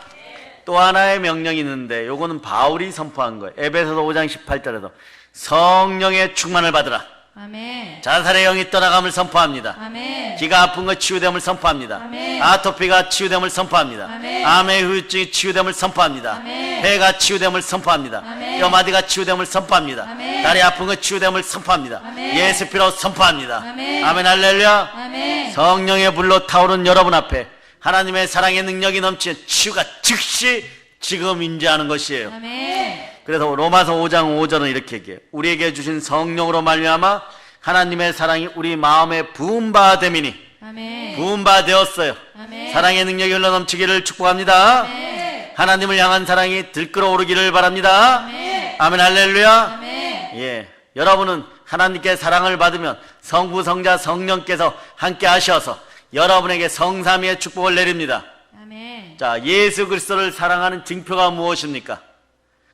또 하나의 명령이 있는데 요거는 바울이 선포한 거예요. 에베소서 5장 18절에서 성령의 충만을 받으라. 아멘. 자살의 영이 떠나감을 선포합니다. 아멘. 기가 아픈 것 치유됨을 선포합니다. 아멘. 아토피가 치유됨을 선포합니다. 아멘. 암의 후유증이 치유됨을 선포합니다. 아멘. 폐가 치유됨을 선포합니다. 아멘. 뼈마디가 치유됨을 선포합니다. 아멘. 다리 아픈 것 치유됨을 선포합니다. 아멘. 예수 피로 선포합니다. 아멘. 아멘 할렐루야. 아멘. 성령의 불로 타오른 여러분 앞에 하나님의 사랑의 능력이 넘치는 치유가 즉시 지금 임재하는 것이에요. 아멘. 그래서 로마서 5장 5절은 이렇게 얘기해요. 우리에게 주신 성령으로 말미암아 하나님의 사랑이 우리 마음에 부음바 됨이니 아멘. 부음바 되었어요. 아멘. 사랑의 능력이 흘러넘치기를 축복합니다. 아멘. 하나님을 향한 사랑이 들끓어오르기를 바랍니다. 아멘. 아멘 할렐루야. 아멘. 예, 여러분은 하나님께 사랑을 받으면 성부 성자 성령께서 함께 하셔서 여러분에게 성삼위의 축복을 내립니다. 아멘. 자, 예수 그리스도를 사랑하는 증표가 무엇입니까?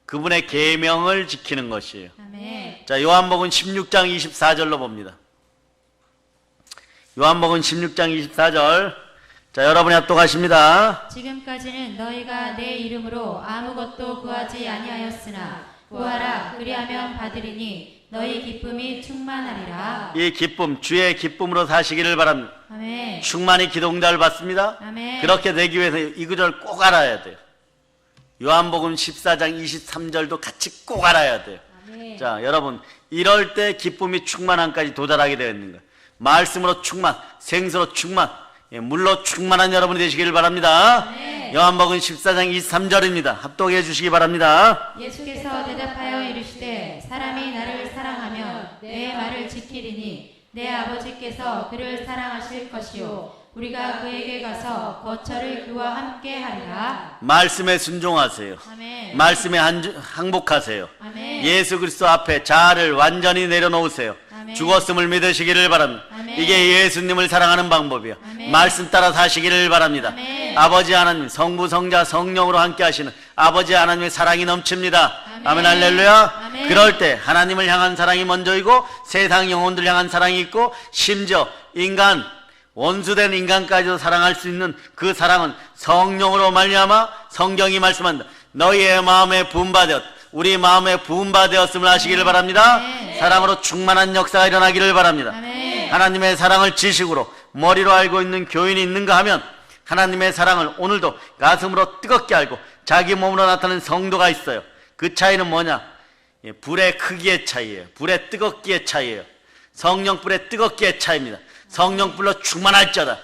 그분의 계명을 지키는 것이에요. 아멘. 자, 요한복음 16장 24절로 봅니다. 요한복음 16장 24절. 자, 여러분이 합독하십니다. 지금까지는 너희가 내 이름으로 아무것도 구하지 아니하였으나 구하라 그리하면 받으리니 너희 기쁨이 충만하리라. 이 기쁨, 주의 기쁨으로 사시기를 바랍니다. 아멘. 충만히 기도응답을 받습니다. 아멘. 그렇게 되기 위해서 이 구절 꼭 알아야 돼요. 요한복음 14장 23절도 같이 꼭 알아야 돼요. 아멘. 자, 여러분, 이럴 때 기쁨이 충만함까지 도달하게 되어 있는 거예요. 말씀으로 충만, 생수로 충만, 예, 물로 충만한 여러분이 되시기를 바랍니다. 아멘. 요한복음 14장 23절입니다. 합독해 주시기 바랍니다. 예수께서 대답하여 이르시되 사람이 나를 사랑하면 내 말을 지키리니 내 아버지께서 그를 사랑하실 것이요 우리가 그에게 가서 거처를 그와 함께 하리라. 말씀에 순종하세요. 아멘. 말씀에 항복하세요. 아멘. 예수 그리스도 앞에 자아를 완전히 내려놓으세요. 아멘. 죽었음을 믿으시기를 바랍니다. 아멘. 이게 예수님을 사랑하는 방법이요. 아멘. 말씀 따라 사시기를 바랍니다. 아멘. 아버지 하나님, 성부, 성자, 성령으로 함께 하시는 아버지 하나님의 사랑이 넘칩니다. 아멘. 아멘 할렐루야. 아멘. 그럴 때 하나님을 향한 사랑이 먼저이고 세상 영혼들 향한 사랑이 있고 심지어 인간 원수된 인간까지도 사랑할 수 있는 그 사랑은 성령으로 말미암아 성경이 말씀한다. 너희의 마음에 부음받았, 우리 마음에 부음받았음을 아시기를 바랍니다. 사랑으로 충만한 역사가 일어나기를 바랍니다. 하나님의 사랑을 지식으로 머리로 알고 있는 교인이 있는가 하면 하나님의 사랑을 오늘도 가슴으로 뜨겁게 알고 자기 몸으로 나타내는 성도가 있어요. 그 차이는 뭐냐? 불의 크기의 차이예요. 불의 뜨겁기의 차이예요. 성령불의 뜨겁기의 차이입니다. 성령불로 충만할저다.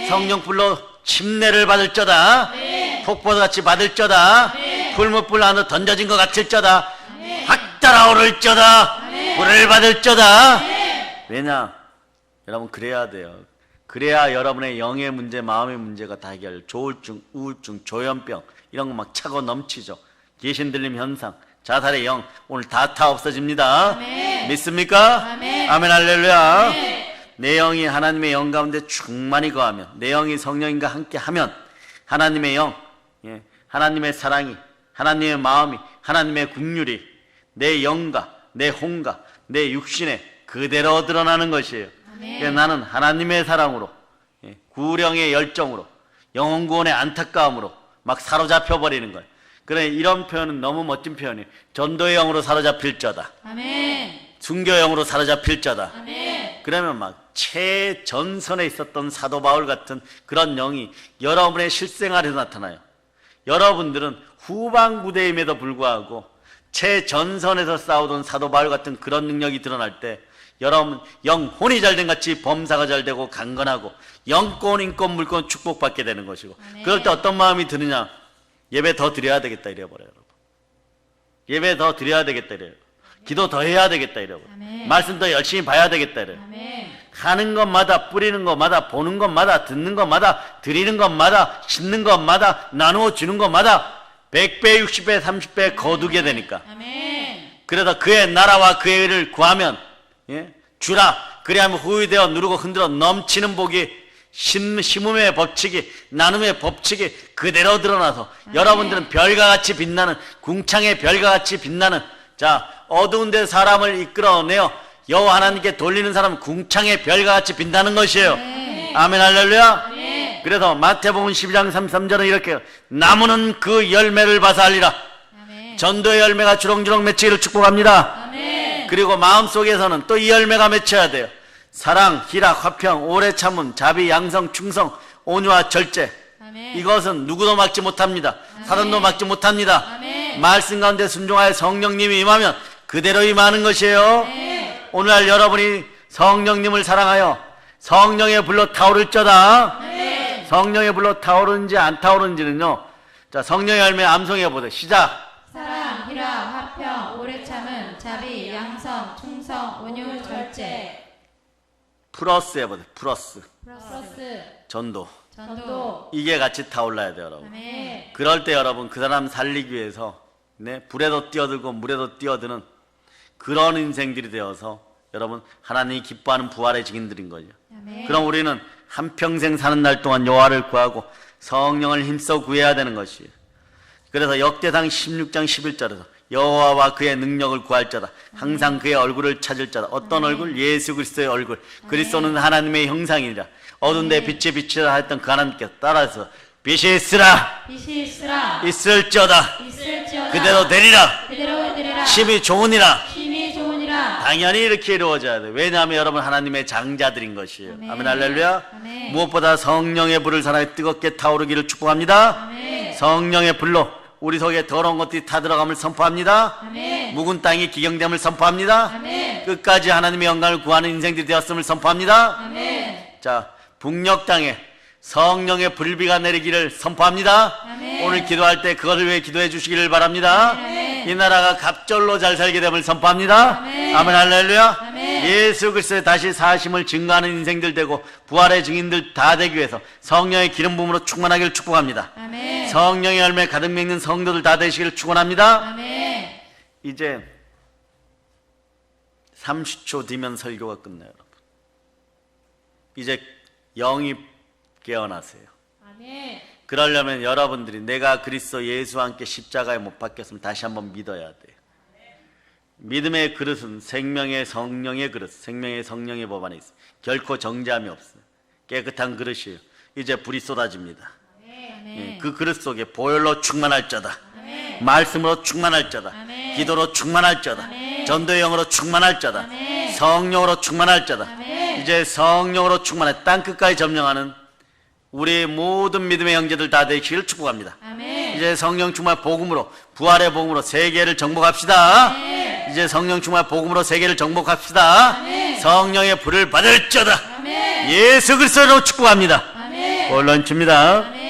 성령불로 침례를 받을저다. 폭포같이 받을저다. 풀무불 안으로 던져진 것 같을저다. 확 달아오를저다. 불을 받을저다. 왜냐? 여러분 그래야 돼요. 그래야 여러분의 영의 문제, 마음의 문제가 다 해결. 조울증, 우울증, 조현병 이런 거 막 차고 넘치죠. 귀신 들림 현상, 자살의 영 오늘 다 없어집니다. 아멘. 믿습니까? 아멘. 아멘 할렐루야. 아멘. 내 영이 하나님의 영 가운데 충만히 거하면, 내 영이 성령님과 함께 하면 하나님의 영, 하나님의 사랑이, 하나님의 마음이, 하나님의 긍휼이 내 영과 내 혼과 내 육신에 그대로 드러나는 것이에요. 그래서 나는 하나님의 사랑으로, 구령의 열정으로, 영혼 구원의 안타까움으로 막 사로잡혀 버리는 거예요. 그래, 이런 표현은 너무 멋진 표현이에요. 전도의 영으로 사로잡힐 자다. 아멘. 순교의 영으로 사로잡힐 자다. 아멘. 그러면 막 최전선에 있었던 사도 바울 같은 그런 영이 여러분의 실생활에서 나타나요. 여러분들은 후방 부대임에도 불구하고 최전선에서 싸우던 사도 바울 같은 그런 능력이 드러날 때 여러분 영혼이 잘된 같이 범사가 잘되고 강건하고 영권, 인권, 물권 축복받게 되는 것이고, 그럴 때 어떤 마음이 드느냐? 예배 더 드려야 되겠다 이래버려요. 여러분. 예배 더 드려야 되겠다 이래요. 기도 더 해야 되겠다 이래요. 말씀 더 열심히 봐야 되겠다 이래요. 하는 것마다, 뿌리는 것마다, 보는 것마다, 듣는 것마다, 드리는 것마다, 심는 것마다, 나누어 주는 것마다 100배, 60배, 30배 거두게 되니까. 그래서 그의 나라와 그의 의를 구하면, 주라. 그래야만 후유되어 누르고 흔들어 넘치는 복이, 심음의 법칙이, 나눔의 법칙이 그대로 드러나서 여러분들은 별과 같이 빛나는, 궁창의 별과 같이 빛나는, 자, 어두운 데 사람을 이끌어내어 여호와 하나님께 돌리는 사람은 궁창의 별과 같이 빛나는 것이에요. 아멘 할렐루야. 그래서 마태복음 12장 33절은 이렇게, 나무는 그 열매를 봐서 알리라. 전도의 열매가 주렁주렁 맺히기를 축복합니다. 그리고 마음속에서는 또 이 열매가 맺혀야 돼요. 사랑, 희락, 화평, 오래 참음, 자비, 양성, 충성, 온유와 절제. 이것은 누구도 막지 못합니다. 사단도 막지 못합니다. 말씀 가운데 순종하여 성령님이 임하면 그대로 임하는 것이에요. 오늘날 여러분이 성령님을 사랑하여 성령의 불로 타오를 저다. 성령의 불로 타오르는지 안 타오르는지는요, 자, 성령의 열매 암송해 보세요. 시작. 사랑, 희락, 화평, 오래 참음, 자비, 양성, 충성, 온유, 절제. 플러스 해보세요. 플러스. 플러스 전도. 전도. 이게 같이 타올라야 돼요, 여러분. 아멘. 그럴 때 여러분 그 사람 살리기 위해서 불에도 뛰어들고 물에도 뛰어드는 그런 인생들이 되어서 여러분 하나님이 기뻐하는 부활의 증인들인 거죠. 아멘. 그럼 우리는 한평생 사는 날 동안 여호와를 구하고 성령을 힘써 구해야 되는 것이에요. 그래서 역대상 16장 11절에서 여호와와 그의 능력을 구할 자다. 항상 그의 얼굴을 찾을 자다. 어떤 얼굴? 예수 그리스도의 얼굴. 그리스도는 하나님의 형상이라. 어두운 데 빛이 비치라 했던 그 하나님께 따라서 빛이 있으라. 빛이 있으라. 있을지어다. 있을지어다. 그대로 되리라. 그대로 되리라. 심히 좋으니라. 힘이 좋으니라. 당연히 이렇게 이루어져야 돼. 왜냐하면 여러분 하나님의 장자들인 것이에요. 아멘. 아멘 할렐루야. 아멘. 무엇보다 성령의 불을 사랑해 뜨겁게 타오르기를 축복합니다. 아멘. 성령의 불로 우리 속에 더러운 것들이 타들어감을 선포합니다. 아멘. 묵은 땅이 기경됨을 선포합니다. 아멘. 끝까지 하나님의 영광을 구하는 인생들이 되었음을 선포합니다. 아멘. 자, 북녘 땅에 성령의 불비가 내리기를 선포합니다. 아멘. 오늘 기도할 때 그것을 위해 기도해 주시기를 바랍니다. 아멘. 이 나라가 갑절로 잘 살게 됨을 선포합니다. 아멘. 아멘 할렐루야. 아멘. 예수 그리스도의 다시 사심을 증거하는 인생들 되고 부활의 증인들 다 되기 위해서 성령의 기름 부음으로 충만하기를 축복합니다. 아멘. 성령의 열매 가득 맺는 성도들 다 되시기를 축원합니다. 아멘. 이제 30초 뒤면 설교가 끝나요, 여러분. 이제 영이 깨어나세요. 아멘. 그러려면 여러분들이 내가 그리스도 예수와 함께 십자가에 못 박혔으면 다시 한번 믿어야 돼요. 믿음의 그릇은 생명의 성령의 그릇, 생명의 성령의 법 안에 있어요. 결코 정죄함이 없어요. 깨끗한 그릇이에요. 이제 불이 쏟아집니다. 아멘. 그 그릇 속에 보혈로 충만할 자다. 아멘. 말씀으로 충만할 자다. 아멘. 기도로 충만할 자다. 아멘. 전도의 영으로 충만할 자다. 아멘. 성령으로 충만할 자다. 아멘. 이제 성령으로 충만해 땅끝까지 점령하는 우리 모든 믿음의 형제들 다 되시기를 축복합니다. 아멘. 이제 성령 충만 복음으로 부활의 복음으로 세계를 정복합시다. 아멘. 이제 성령 충만 복음으로 세계를 정복합시다. 아멘. 성령의 불을 받을 자다. 아멘. 예수 그리스도로 축복합니다. 아멘. 올런칩니다. 아멘.